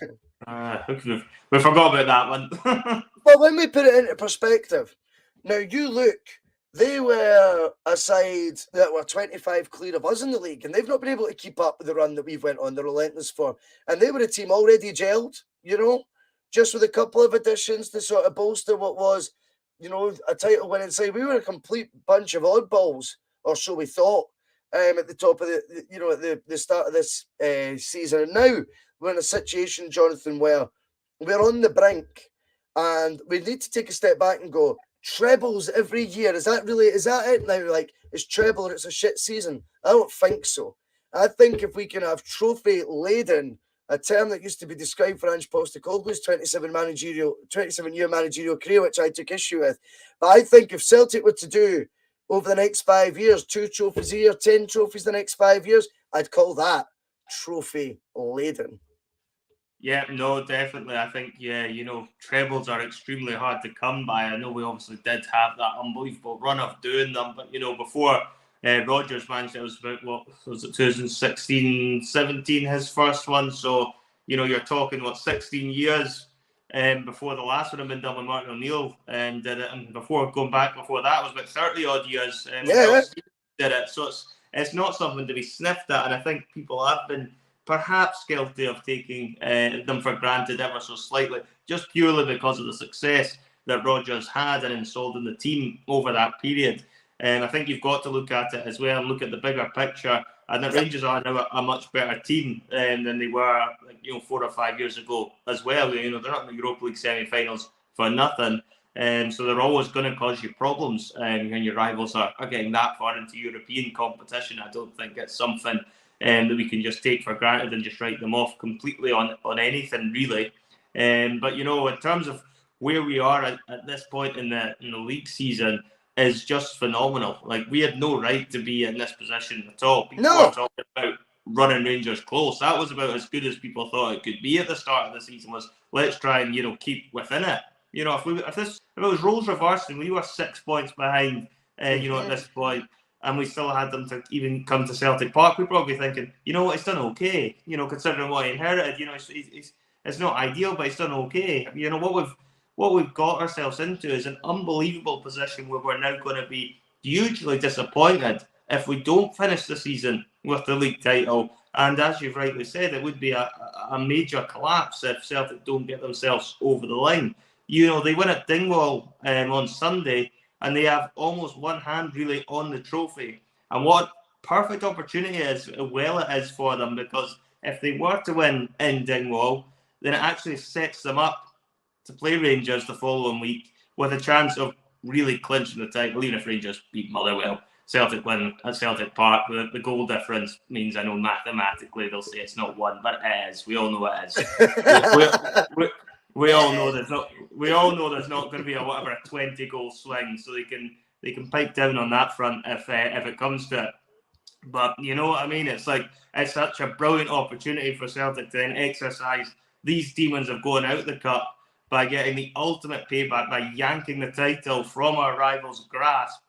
we forgot about that one. Well, when we put it into perspective, now you look, they were a side that were 25 clear of us in the league, and they've not been able to keep up with the run that we've went on, the relentless form. And they were a team already gelled, you know, just with a couple of additions to sort of bolster what was, you know, a title winning side. We were a complete bunch of oddballs, or so we thought, at the top of at the start of this season. And now we're in a situation, Jonathan, where we're on the brink, and we need to take a step back and go, trebles every year. Is that it now? Like, it's treble or it's a shit season? I don't think so. I think if we can have trophy laden, a term that used to be described for Ange Postecoglou's 27-year managerial career, which I took issue with. But I think if Celtic were to do over the next 5 years, 2 trophies a year, 10 trophies the next 5 years, I'd call that trophy laden. Yeah, no, definitely. I think, trebles are extremely hard to come by. I know we obviously did have that unbelievable run of doing them, but, before Rodgers managed, it was about, 2016, 17, his first one. So, you're talking, 16 years before the last one had been done when Martin O'Neill did it. And before going back before that, it was about 30 odd years did it. So it's not something to be sniffed at. And I think people have been perhaps guilty of taking them for granted ever so slightly, just purely because of the success that Rodgers had and installed in the team over that period. I think you've got to look at it as well and look at the bigger picture. And the Rangers are now a much better team than they were 4 or 5 years ago as well. They're not in the Europa League semi-finals for nothing. So they're always going to cause you problems when your rivals are getting that far into European competition. I don't think it's something that we can just take for granted and just write them off completely on anything, really. But, in terms of where we are at this point in the league season is just phenomenal. Like, we had no right to be in this position at all. People were talking about running Rangers close. That was about as good as people thought it could be at the start of the season, was let's try and, keep within it. If it was roles reversed and we were 6 points behind, at this point, and we still had them to even come to Celtic Park, we'd probably be thinking, he's done okay, considering what he inherited. It's not ideal, but he's done okay. What we've got ourselves into is an unbelievable position where we're now going to be hugely disappointed if we don't finish the season with the league title. And as you've rightly said, it would be a major collapse if Celtic don't get themselves over the line. They win at Dingwall on Sunday, and they have almost one hand really on the trophy. And what perfect opportunity it is for them, because if they were to win in Dingwall, then it actually sets them up to play Rangers the following week with a chance of really clinching the title, even if Rangers beat Motherwell. Celtic win at Celtic Park. The goal difference means, I know mathematically they'll say it's not one, but it is. We all know it is. We all know there's not. We all know there's not going to be a 20-goal swing, so they can pipe down on that front if it comes to it. But you know what I mean? It's such a brilliant opportunity for Celtic to then exercise these demons of going out the cup by getting the ultimate payback by yanking the title from our rivals' grasp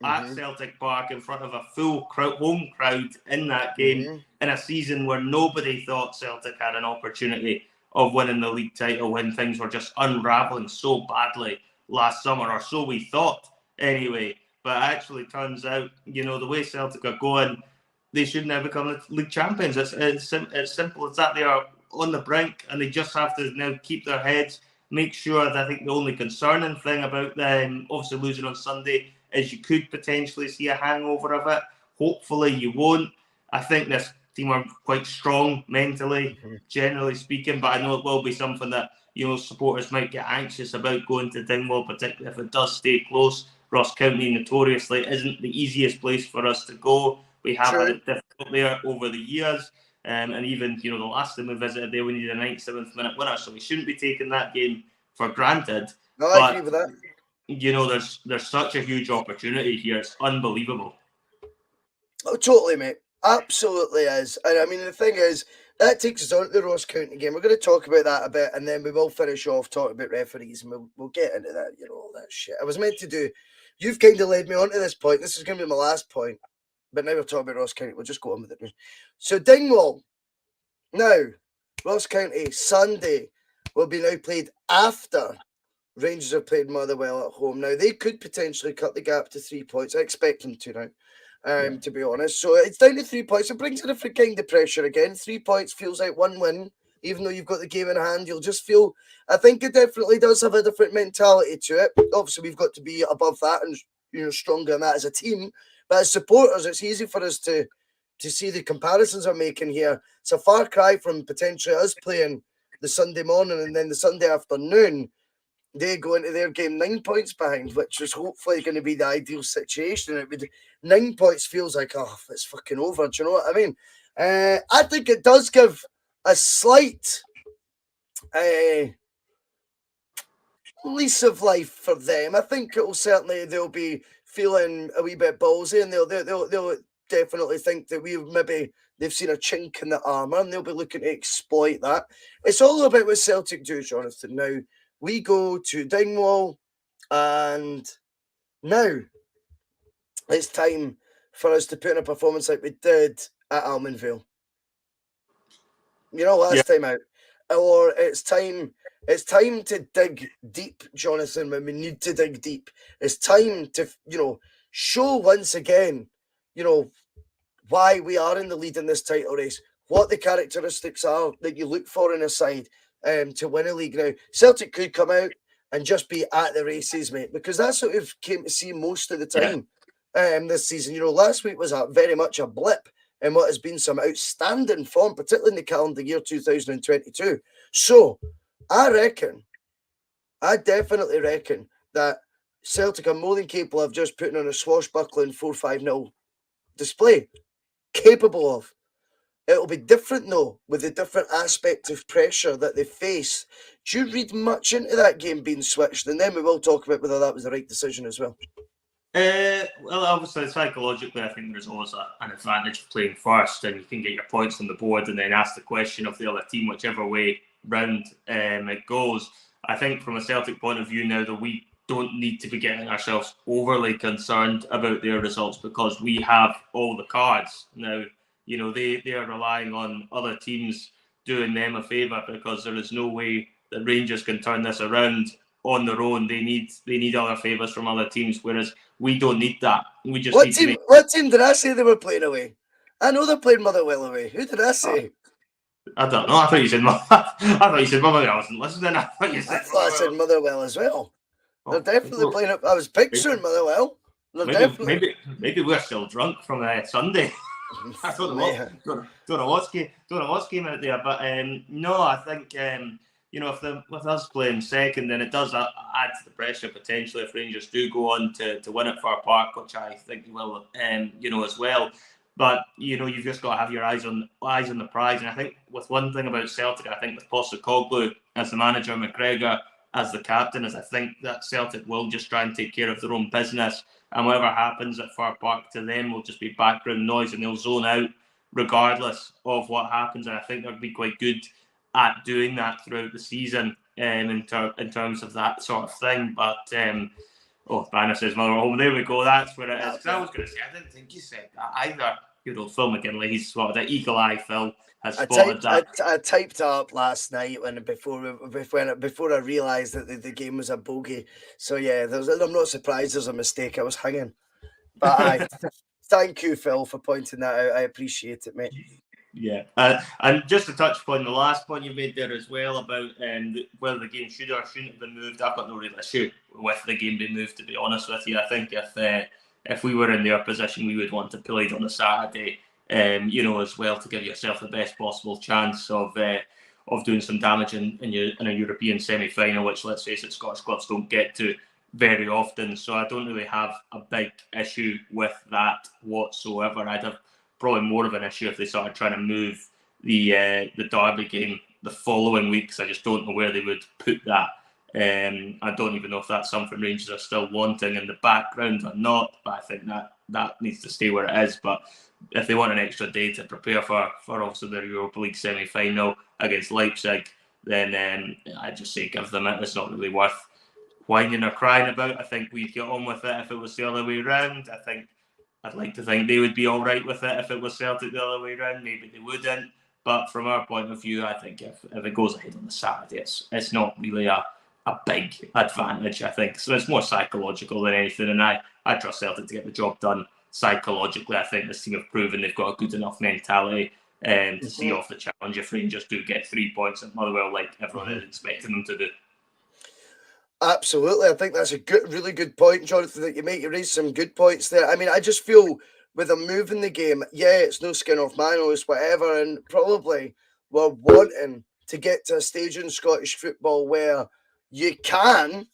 at Celtic Park in front of a full home crowd in that game in a season where nobody thought Celtic had an opportunity of winning the league title, when things were just unravelling so badly last summer, or so we thought anyway. But it actually turns out, the way Celtic are going, they should now become the league champions. It's simple as that. They are on the brink, and they just have to now keep their heads, make sure that I think the only concerning thing about them obviously losing on Sunday is you could potentially see a hangover of it. Hopefully you won't. I think this team are quite strong mentally, generally speaking, but I know it will be something that, supporters might get anxious about going to Dingwall, particularly if it does stay close. Ross County notoriously isn't the easiest place for us to go. We have had it difficult there over the years. And even, the last time we visited there, we needed a 97th minute winner, so we shouldn't be taking that game for granted. No, I agree with that. There's such a huge opportunity here. It's unbelievable. Oh, totally, mate. Absolutely is. And I mean, the thing is, that takes us on to the Ross County game. We're going to talk about that a bit, and then we will finish off talking about referees, and we'll get into that, all that shit. I was meant to do, you've kind of led me on to this point. This is going to be my last point, but now we're talking about Ross County. We'll just go on with it. So Dingwall, Now, Ross County, Sunday, will be now played after Rangers have played Motherwell at home. Now, they could potentially cut the gap to 3 points. I expect them to now, to be honest. So it's down to 3 points. It brings a different kind of pressure again. 3 points feels like one win. Even though you've got the game in hand, you'll just feel, I think it definitely does have a different mentality to it. Obviously, we've got to be above that and stronger than that as a team. But as supporters, it's easy for us to see the comparisons I'm making here. It's a far cry from potentially us playing the Sunday morning and then the Sunday afternoon. They go into their game 9 points behind, which is hopefully going to be the ideal situation. It would 9 points feels like, oh, it's fucking over. Do you know what I mean? I think it does give a slight lease of life for them. I think they'll be feeling a wee bit ballsy, and they'll definitely think that they've seen a chink in the armour, and they'll be looking to exploit that. It's all about what Celtic do, Jonathan. Now, we go to Dingwall, and now it's time for us to put in a performance like we did at Almonville. Last time out. Or it's time to dig deep, Jonathan, when we need to dig deep. It's time to, show once again, why we are in the lead in this title race, what the characteristics are that you look for in a side to win a league. Now, Celtic could come out and just be at the races, mate, because that's what we've came to see most of the time this season. Last week was very much a blip in what has been some outstanding form, particularly in the calendar year 2022. So, I definitely reckon that Celtic are more than capable of just putting on a swashbuckling 4-5-0 display. Capable of. It'll be different, though, with the different aspect of pressure that they face. Do you read much into that game being switched? And then we will talk about whether that was the right decision as well. Well, obviously, psychologically, I think there's always an advantage of playing first, and you can get your points on the board and then ask the question of the other team, whichever way round it goes. I think from a Celtic point of view now, that we don't need to be getting ourselves overly concerned about their results because we have all the cards. Now, they are relying on other teams doing them a favour because there is no way that Rangers can turn this around on their own. They need other favours from other teams, whereas we don't need that. We just what team did I say they were playing away? I know they're playing Motherwell away. Who did I say? I don't know. I thought you said Motherwell. I wasn't listening. I thought I said Motherwell as well. They're definitely playing it. I was picturing Motherwell. Maybe we're still drunk from Sunday. I don't know what's came out there, but no, I think with us playing second, then it does add to the pressure potentially if Rangers do go on to win at Fir Park, which I think they will, as well. But you've just got to have your eyes on the prize. And I think with one thing about Celtic, I think with Postecoglou as the manager, McGregor as the captain, is I think that Celtic will just try and take care of their own business. And whatever happens at Fir Park to them will just be background noise, and they'll zone out regardless of what happens. And I think they'll be quite good at doing that throughout the season in terms of that sort of thing. But Banner says Mother home. There we go. That's where it is. Because I was going to say, I didn't think you said that either. Phil McGinley, he's spotted that. Eagle Eye Phil has spotted that. I typed up last night before I realised that the game was a bogey. So yeah, I'm not surprised there's a mistake. I was hanging. But thank you, Phil, for pointing that out. I appreciate it, mate. Yeah, and just to touch upon the last point you made there as well about whether the game should or shouldn't have been moved. I've got no real issue with the game being moved, to be honest with you. I think if we were in their position, we would want to play it on a Saturday, as well, to give yourself the best possible chance of doing some damage in a European semi-final, which, let's face it, Scottish clubs don't get to very often. So I don't really have a big issue with that whatsoever. I'd have probably more of an issue if they started trying to move the Derby game the following week, because I just don't know where they would put that. I don't even know if that's something Rangers are still wanting in the background or not, but I think that needs to stay where it is. But if they want an extra day to prepare for also their Europa League semi-final against Leipzig, then I just say give them it. It's not really worth whining or crying about. I think we'd get on with it if it was the other way round. I'd like to think they would be all right with it if it was Celtic the other way round. Maybe they wouldn't. But from our point of view, I think if it goes ahead on the Saturday, it's not really a big advantage, I think. So it's more psychological than anything, and I trust Celtic to get the job done psychologically. I think this team have proven they've got a good enough mentality to see off the challenge if Rangers do get 3 points at Motherwell, like everyone is expecting them to do. Absolutely. I think that's a really good point, Jonathan, that you make. You raise some good points there. I mean, I just feel with them moving the game, yeah, it's no skin off my nose, whatever, and probably we're wanting to get to a stage in Scottish football where you can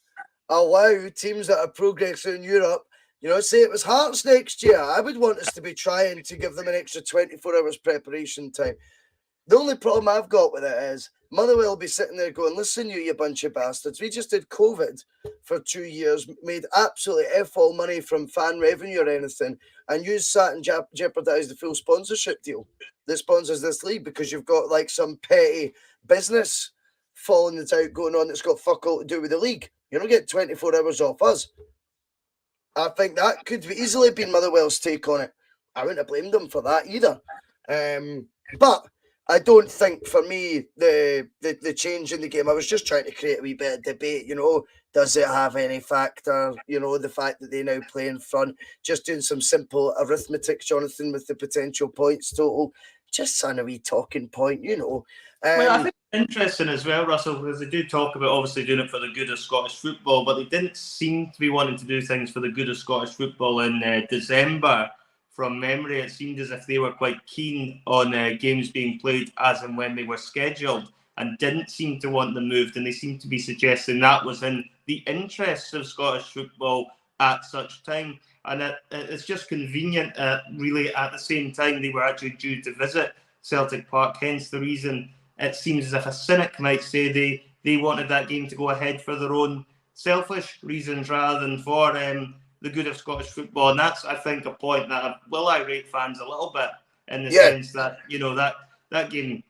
allow teams that are progressing in Europe, say it was Hearts next year, I would want us to be trying to give them an extra 24 hours preparation time. The only problem I've got with it is Motherwell will be sitting there going, listen, you bunch of bastards. We just did COVID for 2 years, made absolutely F all money from fan revenue or anything, and you sat and jeopardised the full sponsorship deal that sponsors this league because you've got like some petty business falling it out going on that's got fuck all to do with the league. You don't get 24 hours off us. I think that could easily been Motherwell's take on it. I wouldn't have blamed them for that either. But I don't think, for me, the change in the game, I was just trying to create a wee bit of debate, does it have any factor, the fact that they now play in front, just doing some simple arithmetic, Jonathan, with the potential points total, just on a wee talking point, Well, I think it's interesting as well, Russell, because they do talk about obviously doing it for the good of Scottish football, but they didn't seem to be wanting to do things for the good of Scottish football in December. From memory, it seemed as if they were quite keen on games being played as and when they were scheduled and didn't seem to want them moved, and they seemed to be suggesting that was in the interests of Scottish football at such time. And it's just convenient, really, at the same time they were actually due to visit Celtic Park, hence the reason it seems as if a cynic might say they wanted that game to go ahead for their own selfish reasons rather than for the good of Scottish football. And that's, I think, a point that will irate fans a little bit in the sense that, that game,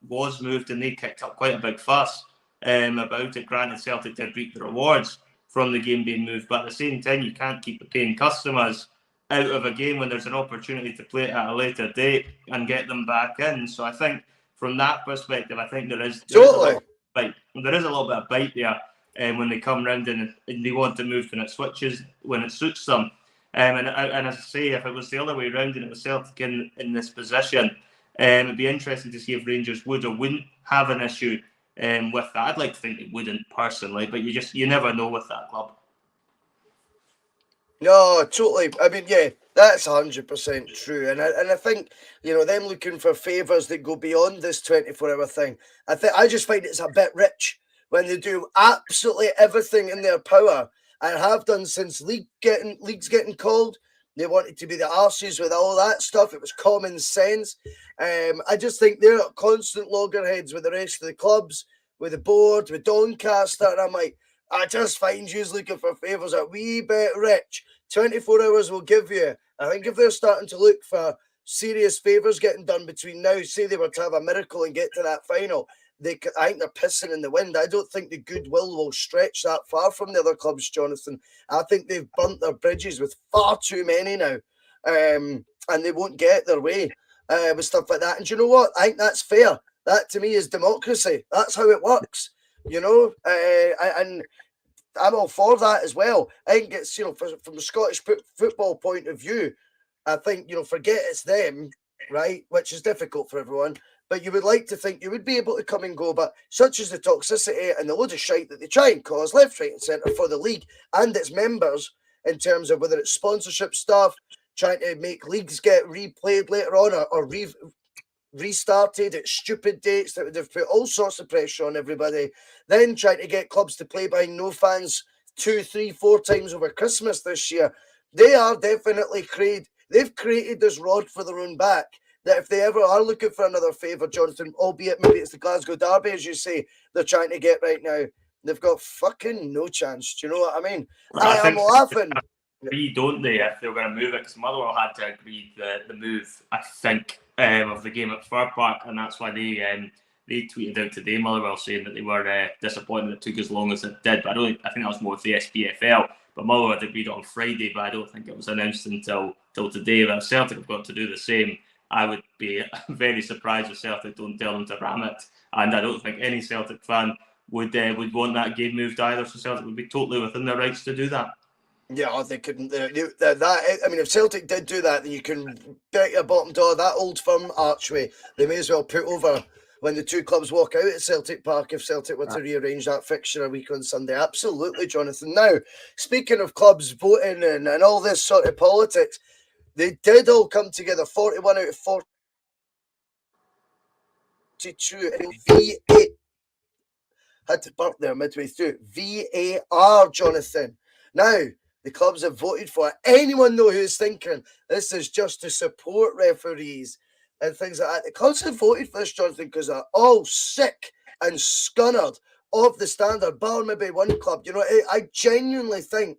was moved and they kicked up quite a big fuss about it. Granted, Celtic did reap the rewards from the game being moved, but at the same time, you can't keep the paying customers out of a game when there's an opportunity to play it at a later date and get them back in. So I think from that perspective, I think there is a little bit of bite there. When they come round and they want to move and it switches when it suits them. And as I say, if it was the other way around and it was Celtic in this position, it'd be interesting to see if Rangers would or wouldn't have an issue with that. I'd like to think they wouldn't personally, but you never know with that club. No, totally. I mean, yeah, that's 100% true. And I think, them looking for favours that go beyond this 24-hour thing, I just find it's a bit rich when they do absolutely everything in their power and have done since leagues getting called. They wanted to be the arses with all that stuff. It was common sense. I just think they're at constant loggerheads with the rest of the clubs, with the board, with Doncaster. And I'm like, I just find you looking for favours a wee bit rich. 24 hours will give you. I think if they're starting to look for serious favours getting done between now, say they were to have a miracle and get to that final, I think they're pissing in the wind. I don't think the goodwill will stretch that far from the other clubs, Jonathan. I think they've burnt their bridges with far too many now, and they won't get their way with stuff like that. And do you know what? I think that's fair. That to me is democracy. That's how it works, and I'm all for that as well. I think it's, from a Scottish football point of view, I think, forget it's them, right, which is difficult for everyone. But you would like to think you would be able to come and go, but such is the toxicity and the load of shite that they try and cause left, right and centre for the league and its members in terms of whether it's sponsorship stuff, trying to make leagues get replayed later on or restarted at stupid dates that would have put all sorts of pressure on everybody, then trying to get clubs to play behind no fans 2, 3, 4 times over Christmas this year. They are definitely they've created this rod for their own back. That if they ever are looking for another favour, Jonathan, albeit maybe it's the Glasgow Derby, as you say, they're trying to get right now, they've got fucking no chance. Do you know what I mean? I am laughing. Don't they, if they were going to move it? Because Motherwell had to agree the move, I think, of the game at Fir Park, and that's why they tweeted out today, Motherwell, saying that they were disappointed it took as long as it did. But I think that was more with the SPFL. But Motherwell had agreed on Friday, but I don't think it was announced until today. But Celtic have got to do the same. I would be very surprised if Celtic don't tell them to ram it. And I don't think any Celtic fan would want that game moved either. So Celtic would be totally within their rights to do that. Yeah, they couldn't. I mean, if Celtic did do that, then you can bet your bottom dollar that Old Firm archway they may as well put over when the two clubs walk out at Celtic Park if Celtic were to rearrange that fixture a week on Sunday. Absolutely, Jonathan. Now, speaking of clubs voting and all this sort of politics, they did all come together. 41 out of 42 VAR. Had to burp there midway through. VAR, Jonathan. Now, the clubs have voted for it. Anyone know who's thinking this is just to support referees and things like that? The clubs have voted for this, Jonathan, because they're all sick and scunnered of the standard, bar maybe one club. You know, I genuinely think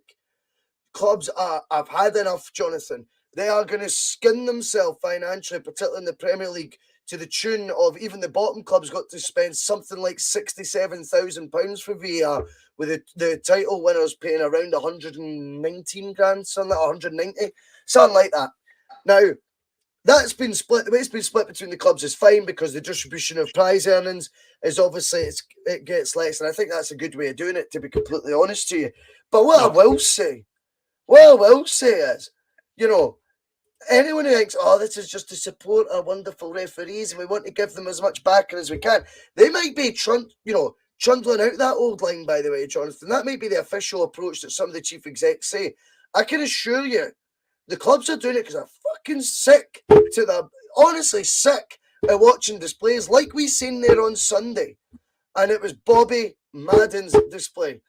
clubs have had enough, Jonathan. They are going to skin themselves financially, particularly in the Premier League, to the tune of even the bottom clubs got to spend something like £67,000 for VAR, with the title winners paying around 119 grand, something like 190, something like that. Now, that's been split. The way it's been split between the clubs is fine because the distribution of prize earnings is obviously it gets less, and I think that's a good way of doing it, to be completely honest to you. But what I will say is, you know, anyone who thinks, oh, this is just to support our wonderful referees and we want to give them as much backing as we can, they might be trundling out that old line, by the way, Jonathan. That might be the official approach that some of the chief execs say. I can assure you, the clubs are doing it because they're fucking sick honestly sick of watching displays like we seen there on Sunday. And it was Bobby Madden's display.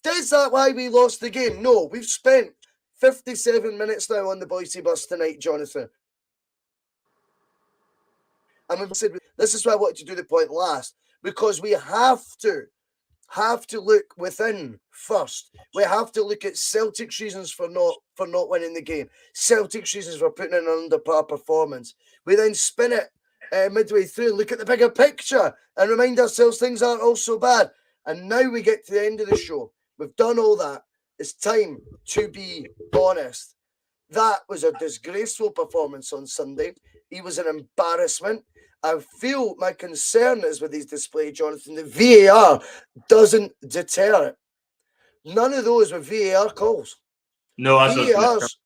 Is that why we lost the game? No, we've spent 57 minutes now on the Bhoycie bus tonight, Jonathan. And we said this is why I wanted to do the point last, because we have to look within first. We have to look at Celtic's reasons for not winning the game, Celtic's reasons for putting in an under-par performance. We then spin it midway through and look at the bigger picture and remind ourselves things aren't all so bad. And now we get to the end of the show. We've done all that. It's time to be honest. That was a disgraceful performance on Sunday. He was an embarrassment. I feel my concern is with his display, Jonathan. The VAR doesn't deter it. None of those were VAR calls. No, that's what I was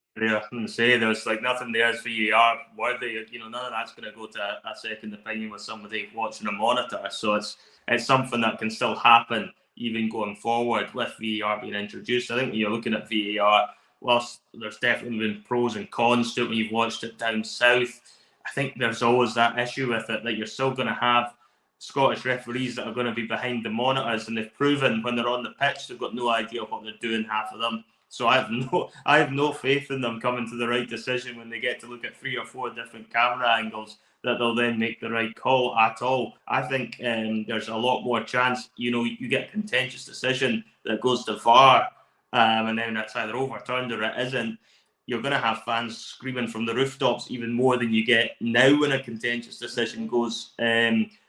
going to say. There's like nothing there is VAR worthy. You know, none of that's going to go to a second opinion with somebody watching a monitor. So it's something that can still happen even going forward with VAR being introduced. I think when you're looking at VAR, whilst there's definitely been pros and cons to it when you've watched it down south, I think there's always that issue with it that you're still going to have Scottish referees that are going to be behind the monitors, and they've proven when they're on the pitch they've got no idea what they're doing, half of them. So I have no faith in them coming to the right decision when they get to look at 3 or 4 different camera angles, that they'll then make the right call at all. I think there's a lot more chance, you get a contentious decision that goes to VAR, and then it's either overturned or it isn't. You're going to have fans screaming from the rooftops even more than you get now when a contentious decision goes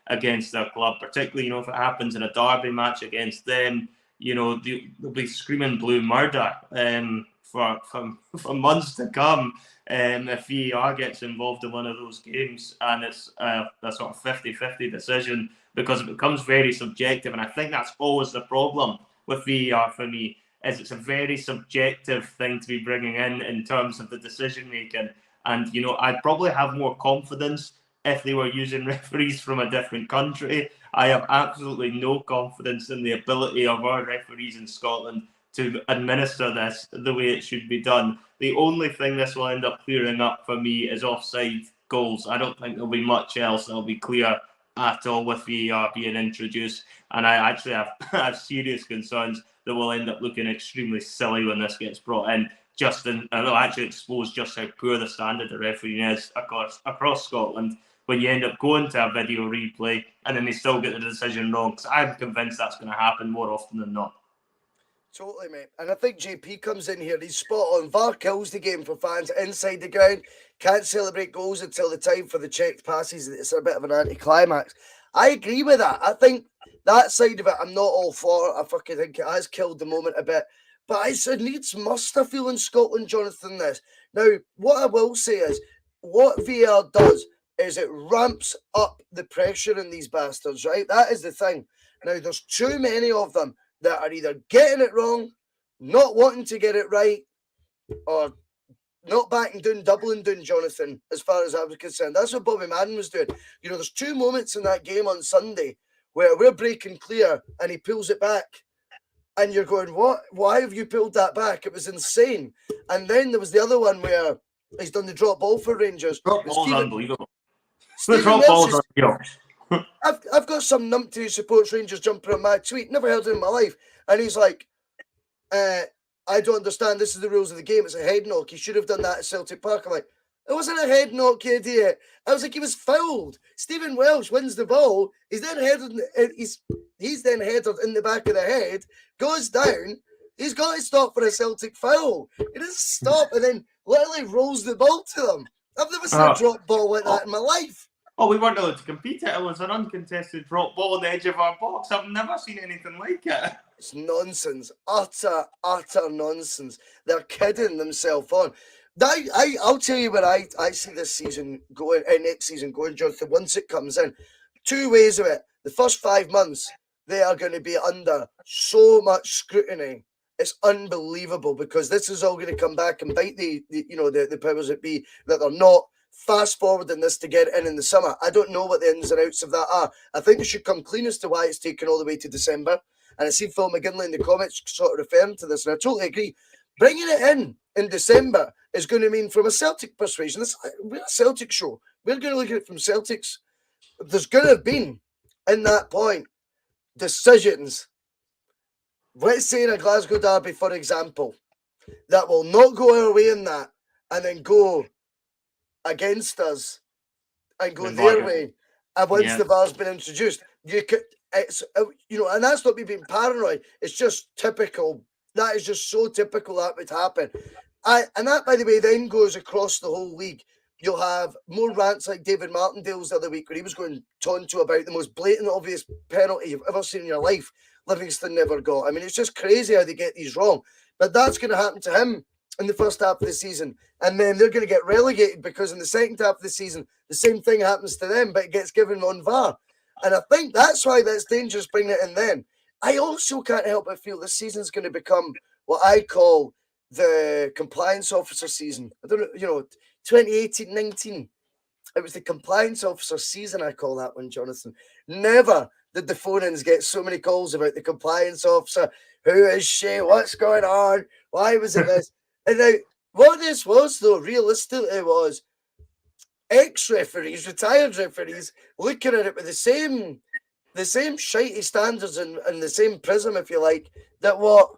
against their club, particularly, if it happens in a derby match against them, they'll be screaming blue murder for months to come if VAR gets involved in one of those games, and it's a sort of 50-50 decision, because it becomes very subjective. And I think that's always the problem with VAR for me, is it's a very subjective thing to be bringing in terms of the decision making. And I'd probably have more confidence if they were using referees from a different country. I have absolutely no confidence in the ability of our referees in Scotland to administer this the way it should be done. The only thing this will end up clearing up for me is offside goals. I don't think there'll be much else that'll be clear at all with VAR being introduced. And I actually have serious concerns that will end up looking extremely silly when this gets brought in. It'll actually expose just how poor the standard of refereeing is across Scotland when you end up going to a video replay and then they still get the decision wrong. Because I'm convinced that's going to happen more often than not. Totally, mate. And I think JP comes in here. He's spot on. VAR kills the game for fans inside the ground. Can't celebrate goals until the time for the checked passes. It's a bit of an anticlimax. I agree with that. I think that side of it I'm not all for. I fucking think it has killed the moment a bit. But it's a needs must, I feel, in Scotland, Jonathan, this. Now, what I will say is, what VAR does is it ramps up the pressure in these bastards, right? That is the thing. Now, there's too many of them that are either getting it wrong, not wanting to get it right, or not backing down, doubling down, Jonathan, as far as I was concerned. That's what Bobby Madden was doing. You know, there's 2 moments in that game on Sunday where we're breaking clear and he pulls it back. And you're going, what? Why have you pulled that back? It was insane. And then there was the other one where he's done the drop ball for Rangers. Drop ball's unbelievable. Stephen The drop Welsh ball's is, unreal. I've got some numpty who supports Rangers jumping on my tweet. Never heard of him in my life. And he's like, I don't understand. This is the rules of the game. It's a head knock. He should have done that at Celtic Park. I'm like, it wasn't a head knock, you idiot. I was like, he was fouled. Stephen Welsh wins the ball. He's then headed. He's then headed in the back of the head, goes down. He's got to stop for a Celtic foul. He doesn't stop and then literally rolls the ball to them. I've never seen a drop ball like that in my life. Oh, we weren't allowed to compete it. It was an uncontested drop ball on the edge of our box. I've never seen anything like it. It's nonsense. Utter nonsense. They're kidding themselves on. I'll tell you where I see this season going, next season going, Jonathan, once it comes in. 2 ways of it. The first 5 months, they are going to be under so much scrutiny. It's unbelievable because this is all going to come back and bite the powers that be, that they're not fast forwarding this to get in the summer. I don't know what the ins and outs of that are. I think it should come clean as to why it's taken all the way to December. And I see Phil McGinley in the comments sort of referring to this, and I totally agree. Bringing it in December is going to mean, from a Celtic persuasion, we're a Celtic show. We're going to look at it from Celtics. There's going to have been, in that point, decisions. Let's say in a Glasgow derby, for example, that will not go our way in that and then go against us and go their way. And once the VAR's been introduced, and that's not me being paranoid. It's just typical. That is just so typical that would happen. And that, by the way, then goes across the whole league. You'll have more rants like David Martindale's the other week where he was going tonto about the most blatant, obvious penalty you've ever seen in your life Livingston never got. I mean, it's just crazy how they get these wrong. But that's going to happen to him in the first half of the season. And then they're going to get relegated because in the second half of the season, the same thing happens to them, but it gets given on VAR. And I think that's why that's dangerous bringing it in then. I also can't help but feel this season's going to become what I call the compliance officer season. I don't know, 2018-19. It was the compliance officer season, I call that one, Jonathan. Never did the phone-ins get so many calls about the compliance officer. Who is she? What's going on? Why was it this? And now, what this was, though, realistically, was ex-referees, retired referees, looking at it with the same shitey standards and the same prism, if you like, that what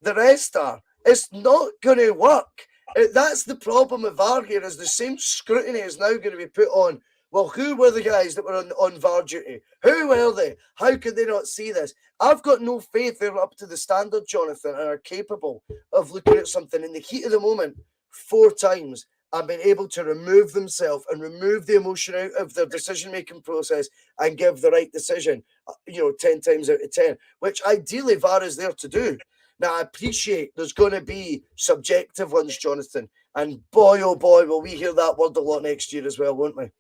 the rest are. It's not going to work. That's the problem with VAR here, is the same scrutiny is now going to be put on. Well, who were the guys that were on VAR duty? Who were they? How could they not see this? I've got no faith they're up to the standard, Jonathan, and are capable of looking at something in the heat of the moment 4 times and being able to remove themselves and remove the emotion out of their decision-making process and give the right decision, 10 times out of 10, which ideally VAR is there to do. Now, I appreciate there's going to be subjective ones, Jonathan, and boy, oh boy, will we hear that word a lot next year as well, won't we?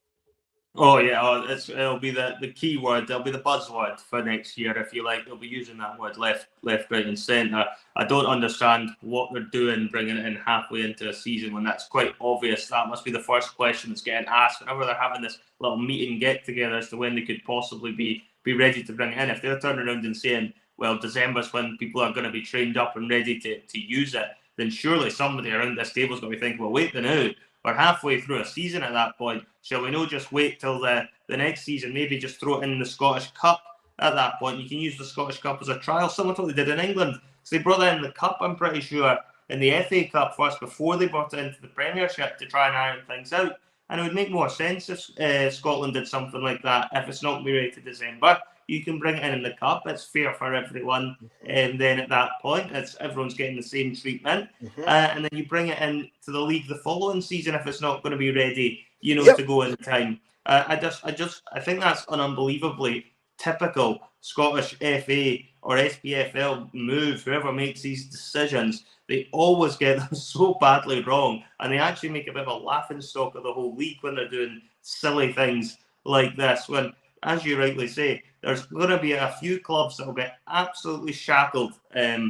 Oh, yeah, it'll be the key word. It'll be the buzzword for next year, if you like. They'll be using that word left, right and centre. I don't understand what they're doing, bringing it in halfway into a season when that's quite obvious. That must be the first question that's getting asked whenever they're having this little meeting get-together as to when they could possibly be ready to bring it in. If they're turning around and saying, well, December's when people are going to be trained up and ready to use it, then surely somebody around this table's got to be thinking, well, wait now. We're halfway through a season at that point. Shall we not just wait till the next season? Maybe just throw it in the Scottish Cup at that point. You can use the Scottish Cup as a trial, similar to what they did in England. So they brought in the Cup, I'm pretty sure, in the FA Cup first before they brought it into the Premiership to try and iron things out. And it would make more sense if Scotland did something like that. If it's not going to be ready to December, you can bring it in the Cup. It's fair for everyone. And then at that point, everyone's getting the same treatment. And then you bring it in to the league the following season if it's not going to be ready, to go in time. I think that's an unbelievably typical Scottish FA or SPFL move. Whoever makes these decisions, they always get them so badly wrong, and they actually make a bit of a laughing stock of the whole league when they're doing silly things like this when, as you rightly say, there's going to be a few clubs that will get absolutely shackled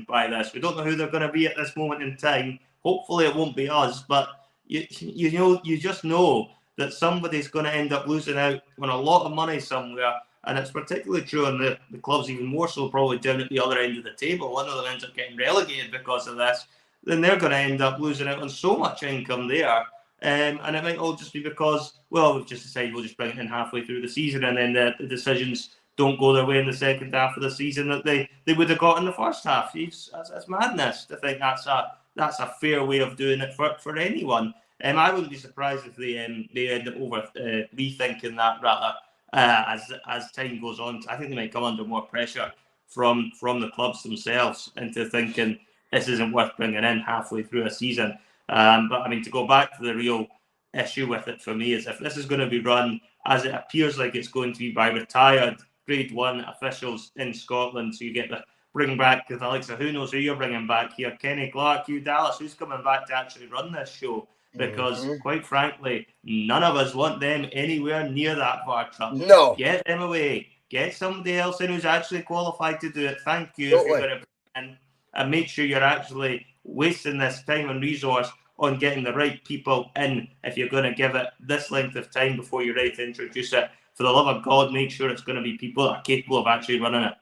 by this. We don't know who they're going to be at this moment in time. Hopefully it won't be us, but you just know that somebody's going to end up losing out on a lot of money somewhere. And it's particularly true on the clubs, even more so probably down at the other end of the table. One of them ends up getting relegated because of this. Then they're going to end up losing out on so much income there. And it might all just be because, well, we've just decided we'll just bring it in halfway through the season, and then the decisions don't go their way in the second half of the season that they would have got in the first half. It's madness to think that's a fair way of doing it for anyone. I wouldn't be surprised if they end up rethinking that rather as time goes on. I think they might come under more pressure from the clubs themselves into thinking this isn't worth bringing in halfway through a season. But I mean, to go back to the real issue with it for me is if this is going to be run as it appears like it's going to be by retired Grade 1 officials in Scotland, so you get the bring back the likes of who knows who you're bringing back here, Kenny Clark, Hugh Dallas, who's coming back to actually run this show? Because quite frankly, none of us want them anywhere near that bar truck. No. Get them away. Get somebody else in who's actually qualified to do it. Thank you. Totally. If you're going to bring in and make sure you're actually wasting this time and resource on getting the right people in. If you're going to give it this length of time before you're ready to introduce it, for the love of God, make sure it's going to be people that are capable of actually running it.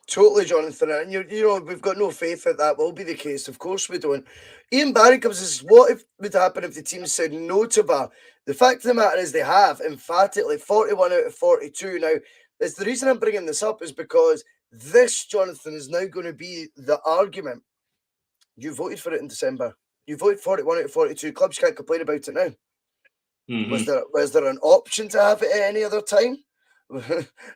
Totally, Jonathan. And you know, we've got no faith that will be the case. Of course we don't. Ian Barry comes and says, what if would happen if the team said no to VAR? The fact of the matter is they have, emphatically, 41 out of 42. Now, the reason I'm bringing this up is because this, Jonathan, is now going to be the argument. You voted for it in December. You voted 41 out of 42. Clubs can't complain about it now. Mm-hmm. Was there an option to have it at any other time?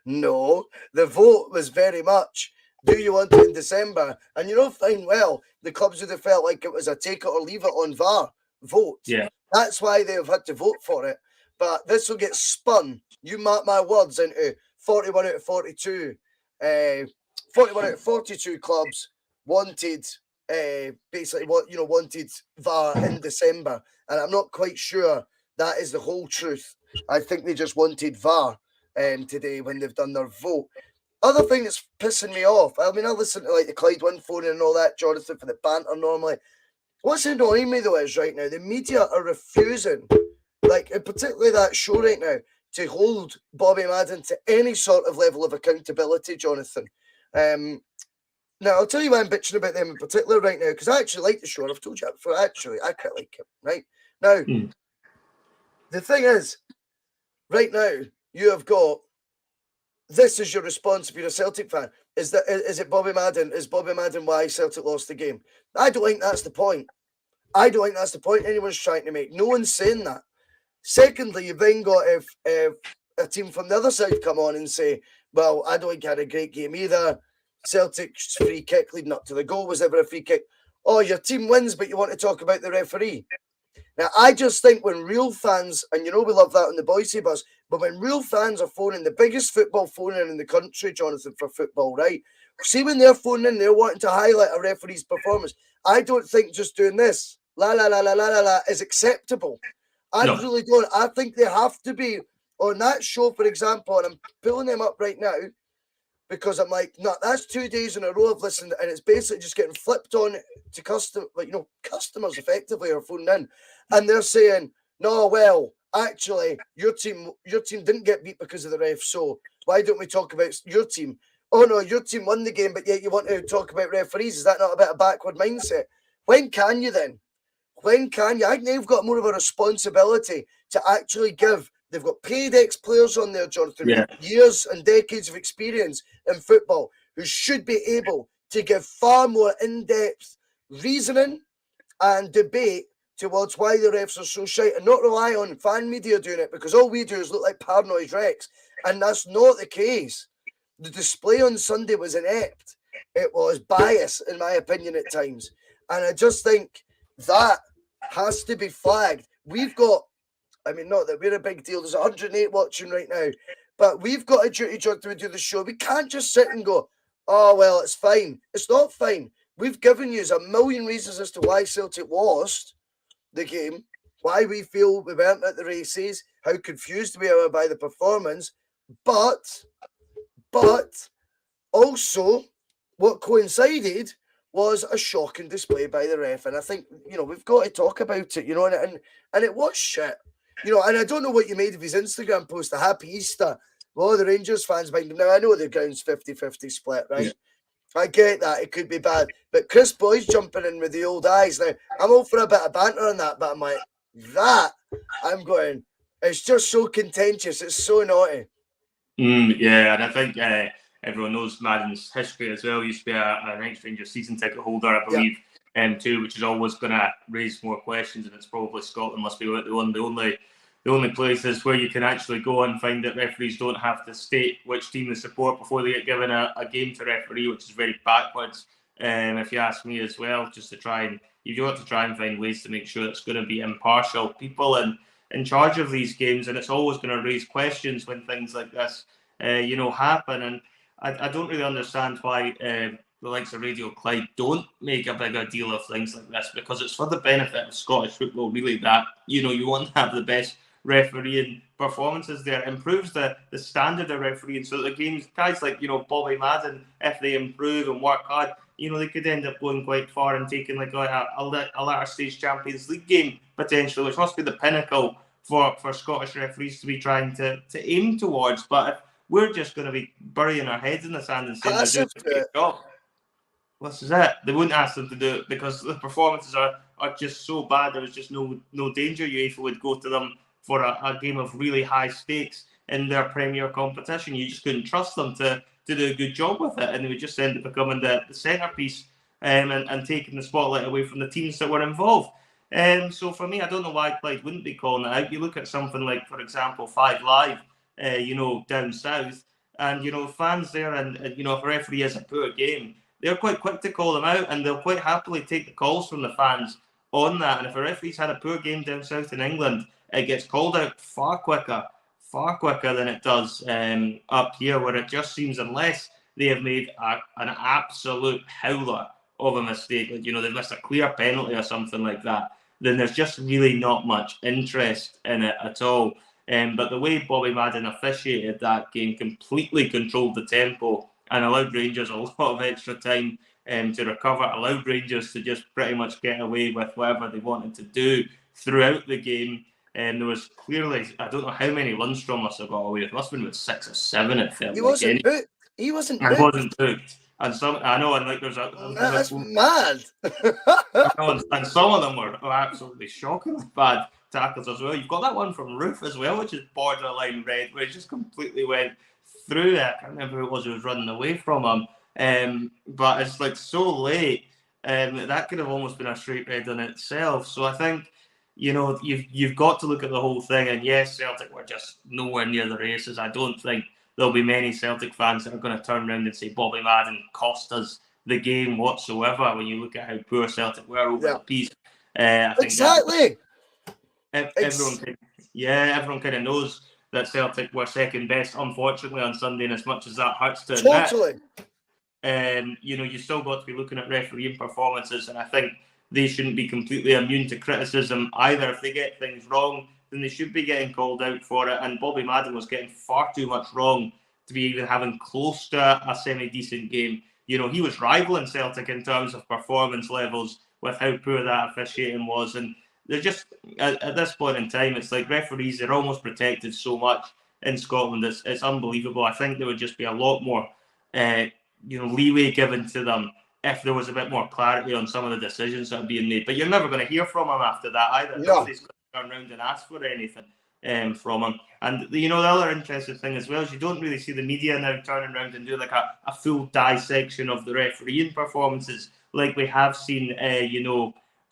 No. The vote was very much, do you want it in December? And you know, fine, well, the clubs would have felt like it was a take it or leave it on VAR vote. Yeah. That's why they have had to vote for it. But this will get spun, you mark my words, into 41 out of 42. 41 out of 42 clubs wanted basically wanted VAR in December. And I'm not quite sure that is the whole truth. I think they just wanted VAR today when they've done their vote. Other thing that's pissing me off, I mean, I listen to like the Clyde One phone and all that, Jonathan, for the banter normally. What's annoying me though is right now, the media are refusing, like particularly that show right now, to hold Bobby Madden to any sort of level of accountability, Jonathan. Now, I'll tell you why I'm bitching about them in particular right now, because I actually like the show, and I've told you that before, actually, I quite like it, right? Now, the thing is, right now, you have got, this is your response if you're a Celtic fan. Is it Bobby Madden? Is Bobby Madden why Celtic lost the game? I don't think that's the point. I don't think that's the point anyone's trying to make. No one's saying that. Secondly, you've then got if a team from the other side come on and say, well, I don't think I had a great game either. Celtic's free kick leading up to the goal was ever a free kick. Oh, your team wins, but you want to talk about the referee. Now, I just think when real fans, and you know we love that on the Bhoycie bus, but when real fans are phoning, the biggest football phone in the country, Jonathan, for football, right? See, when they're phoning in, they're wanting to highlight a referee's performance. I don't think just doing this, la la la la la la la, is acceptable. I really don't. I think they have to be on that show, for example, and I'm pulling them up right now because I'm like, no, that's 2 days in a row of listening, and it's basically just getting flipped on to customers effectively are phoning in, and they're saying, no, well, actually, your team didn't get beat because of the ref, so why don't we talk about your team? Oh no, your team won the game, but yet you want to talk about referees. Is that not a bit of backward mindset? When can you then? When can you? I think they've got more of a responsibility to actually give. They've got paid ex-players on there, Jonathan, with years and decades of experience in football, who should be able to give far more in-depth reasoning and debate towards why the refs are so shite, and not rely on fan media doing it, because all we do is look like paranoid wrecks, and that's not the case. The display on Sunday was inept. It was biased, in my opinion, at times. And I just think that has to be flagged. We've got, I mean, not that we're a big deal. There's 108 watching right now. But we've got a duty, John, to do the show. We can't just sit and go, oh, well, it's fine. It's not fine. We've given you a million reasons as to why Celtic lost the game. why we feel we weren't at the races, how confused we were by the performance, but also what coincided was a shocking display by the ref. And I think, we've got to talk about it, and it was shit. And I don't know what you made of his Instagram post, a happy Easter. Well, the Rangers fans mind him. Now, I know the ground's 50-50 split, right? Yeah. I get that. It could be bad. But Chris Boy's jumping in with the old eyes. Now, I'm all for a bit of banter on that, but I'm like, I'm going, it's just so contentious. It's so naughty. Yeah, and I think everyone knows Madden's history as well. He used to be an ex-Rangers season ticket holder, I believe, too, which is always going to raise more questions, and it's probably Scotland must be the only places where you can actually go and find that referees don't have to state which team they support before they get given a game to referee, which is very backwards, if you ask me as well, just to try and, you've got to try and find ways to make sure it's going to be impartial. People in charge of these games, and it's always going to raise questions when things like this, happen. And I don't really understand why the likes of Radio Clyde don't make a bigger deal of things like this, because it's for the benefit of Scottish football, really, that, you want to have the best refereeing performances there. It improves the standard of refereeing, so that the games, guys like, Bobby Madden, if they improve and work hard, they could end up going quite far and taking like a latter stage Champions League game potentially, which must be the pinnacle for Scottish referees to be trying to aim towards. But if we're just going to be burying our heads in the sand and saying they're doing a great job, this is it. They wouldn't ask them to do it because the performances are just so bad. There was just no danger UEFA would go to them for a game of really high stakes in their Premier competition. You just couldn't trust them to do a good job with it, and they would just end up becoming the centrepiece and taking the spotlight away from the teams that were involved. So for me, I don't know why Clyde wouldn't be calling it out. You look at something like, for example, 5 Live, down south, and fans there, and if a referee has a poor game, they're quite quick to call them out, and they'll quite happily take the calls from the fans on that. And if a referee's had a poor game down south in England, it gets called out far quicker than it does up here, where it just seems, unless they have made an absolute howler of a mistake, like, they've missed a clear penalty or something like that, then there's just really not much interest in it at all. But the way Bobby Madden officiated that game completely controlled the tempo and allowed Rangers a lot of extra time to recover, allowed Rangers to just pretty much get away with whatever they wanted to do throughout the game. And there was clearly, I don't know how many Lundstrom must have got away with. It must have been with 6 or 7, it felt he like. He wasn't booked. And I know, and like there's that's mad. And some of them were absolutely shockingly bad tackles as well. You've got that one from Roof as well, which is borderline red, where he just completely went through it. I can't remember who it was who was running away from him. But it's like so late, that could have almost been a straight red in itself. So I think, you've got to look at the whole thing. And yes, Celtic were just nowhere near the races. I don't think there'll be many Celtic fans that are going to turn around and say Bobby Madden cost us the game whatsoever when you look at how poor Celtic were over the piece. I think exactly. Everyone kind of knows that Celtic were second best, unfortunately, on Sunday, and as much as that hurts to admit. Totally. You still got to be looking at refereeing performances, and I think they shouldn't be completely immune to criticism either. If they get things wrong, then they should be getting called out for it. And Bobby Madden was getting far too much wrong to be even having close to a semi-decent game. He was rivaling Celtic in terms of performance levels with how poor that officiating was. And they're just, at this point in time, it's like referees, they're almost protected so much in Scotland. It's unbelievable. I think there would just be a lot more leeway given to them if there was a bit more clarity on some of the decisions that are being made. But you're never going to hear from him after that either. No. Nobody's going to turn around and ask for anything from him. And the other interesting thing as well is you don't really see the media now turning around and do like a full dissection of the refereeing performances like we have seen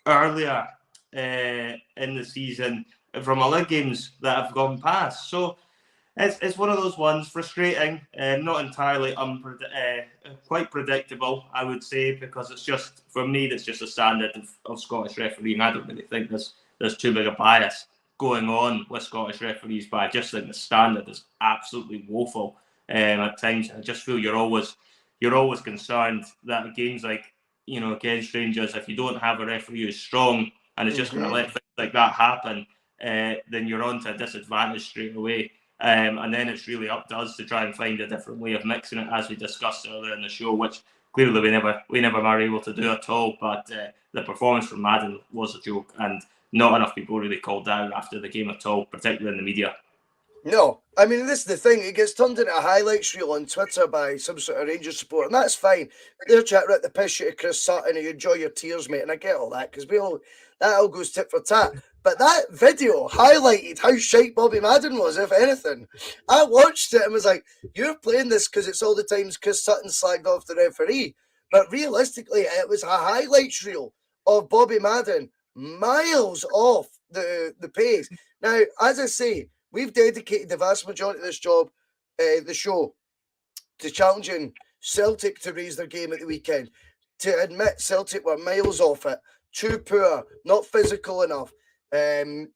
earlier in the season from other games that have gone past. So it's one of those ones, frustrating, not entirely quite predictable, I would say, because it's just, for me, that's just a standard of Scottish refereeing. I don't really think there's too big a bias going on with Scottish referees, but I just think the standard is absolutely woeful at times. I just feel you're always concerned that games like against Rangers, if you don't have a referee who's strong and is just going to let things like that happen, then you're on to a disadvantage straight away. And then it's really up to us to try and find a different way of mixing it, as we discussed earlier in the show, which clearly we never were able to do at all. But the performance from Madden was a joke, and not enough people really called down after the game at all, particularly in the media. No, I mean, this is the thing. It gets turned into a highlights reel on Twitter by some sort of Rangers supporter, and that's fine. They're chatting about the piss you to Chris Sutton and you enjoy your tears, mate, and I get all that, because that all goes tit for tat. But that video highlighted how shite Bobby Madden was, if anything. I watched it and was like, you're playing this because it's all the times Chris Sutton slagged off the referee. But realistically, it was a highlights reel of Bobby Madden miles off the pace. Now, as I say, we've dedicated the vast majority of this job, the show, to challenging Celtic to raise their game at the weekend, to admit Celtic were miles off it, too poor, not physical enough. The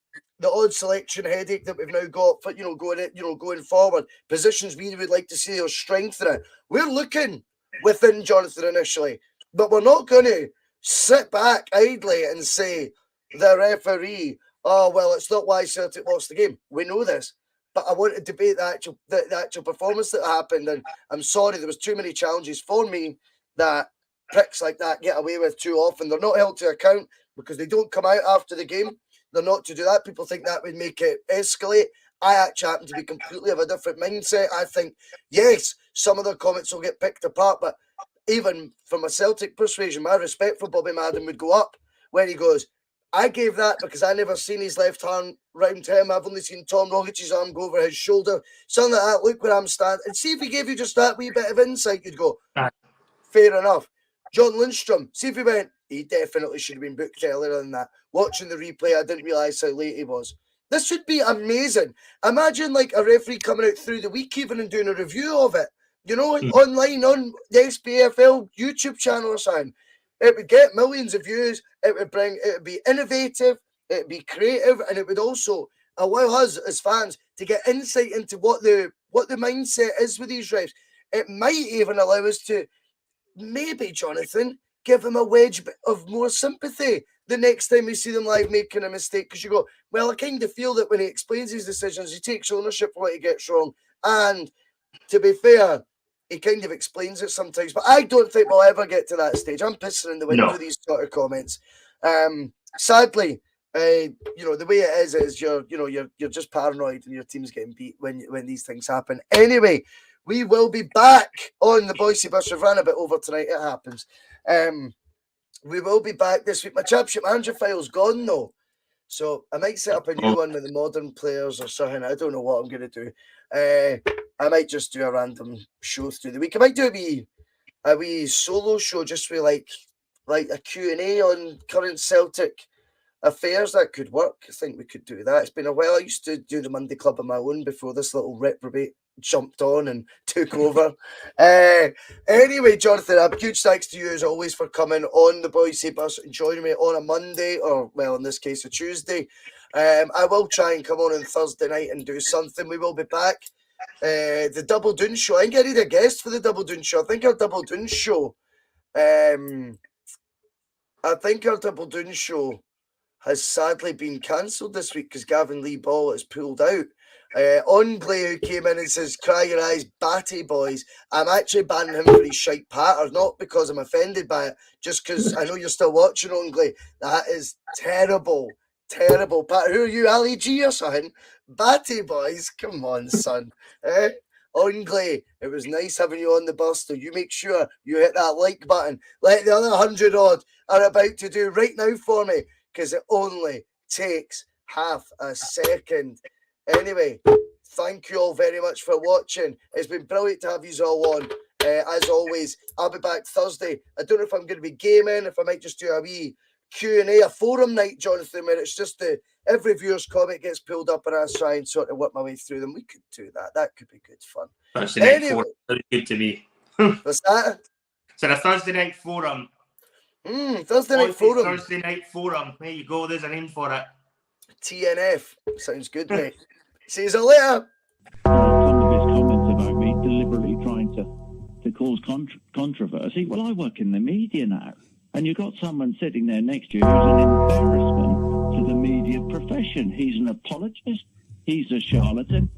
odd selection headache that we've now got for going forward, positions we would like to see or strengthen it. We're looking within Jonathan initially, but we're not going to sit back idly and say the referee, oh well, it's not why Celtic lost the game. We know this, but I want to debate the actual performance that happened. And I'm sorry, there was too many challenges for me that pricks like that get away with too often. They're not held to account because they don't come out after the game. They're not to do that. People think that would make it escalate. I actually happen to be completely of a different mindset. I think, yes, some of their comments will get picked apart, but even from a Celtic persuasion, my respect for Bobby Madden would go up when he goes, I gave that because I never seen his left hand round him. I've only seen Tom Rogic's arm go over his shoulder. Something like that. Look where I'm standing. And see if he gave you just that wee bit of insight, you'd go, fair enough. John Lundstrom, see if he went, he definitely should have been booked earlier than that. Watching the replay, I didn't realise how late he was. This should be amazing. Imagine like a referee coming out through the week even and doing a review of it. You know, online on the SPFL YouTube channel or something. It would get millions of views. It would be innovative. It would be creative, and it would also allow us as fans to get insight into what the mindset is with these refs. It might even allow us to maybe, Jonathan, give them a wedge of more sympathy the next time we see them live making a mistake, because you go, well, I kind of feel that when he explains his decisions, he takes ownership for what he gets wrong. And to be fair, he kind of explains it sometimes, but I don't think we'll ever get to that stage. I'm pissing in the wind with these sort of comments. Sadly, the way it is you're just paranoid and your team's getting beat when these things happen. Anyway, we will be back on the Bhoycie bus. We've ran a bit over tonight. It happens. We will be back this week. My championship manager file's gone though, so I might set up a new one with the modern players or something. I don't know what I'm going to do. I might just do a random show through the week. I might do a wee solo show just with like a Q&A on current Celtic affairs. That could work. I think we could do that. It's been a while. I used to do the Monday Club on my own before this little reprobate jumped on and took over. Anyway, Jonathan, a huge thanks to you as always for coming on the Bhoycie bus and joining me on a Monday, or well, in this case, a Tuesday. I will try and come on Thursday night and do something. We will be back. The Double Doon show. I think I need a guest for the Double Doon show. I think our Double Doon show has sadly been cancelled this week because Gavin Lee Ball has pulled out. Ongley, who came in and says, cry your eyes, batty boys. I'm actually banning him for his shite patter, not because I'm offended by it, just because I know you're still watching, Ongley. That is terrible, terrible patter. Who are you, Ali G or something? Batty boys, come on, son. Ongley, it was nice having you on the bus, so you make sure you hit that like button, like the other 100 odd are about to do right now for me, because it only takes half a second. Anyway, thank you all very much for watching. It's been brilliant to have you all on. As always, I'll be back Thursday. I don't know if I'm going to be gaming, if I might just do a wee Q&A, a forum night, Jonathan, where it's just every viewer's comment gets pulled up and I try and sort of work my way through them. We could do that. That could be good fun. Thursday night forum. Good to me. What's that? So a Thursday night forum. Thursday night forum. Thursday night forum. There you go. There's a name for it. TNF. Sounds good, mate. See you later. Some of his comments about me deliberately trying to cause controversy. Well, I work in the media now, and you've got someone sitting there next to you who's an embarrassment to of the media profession. He's an apologist. He's a charlatan.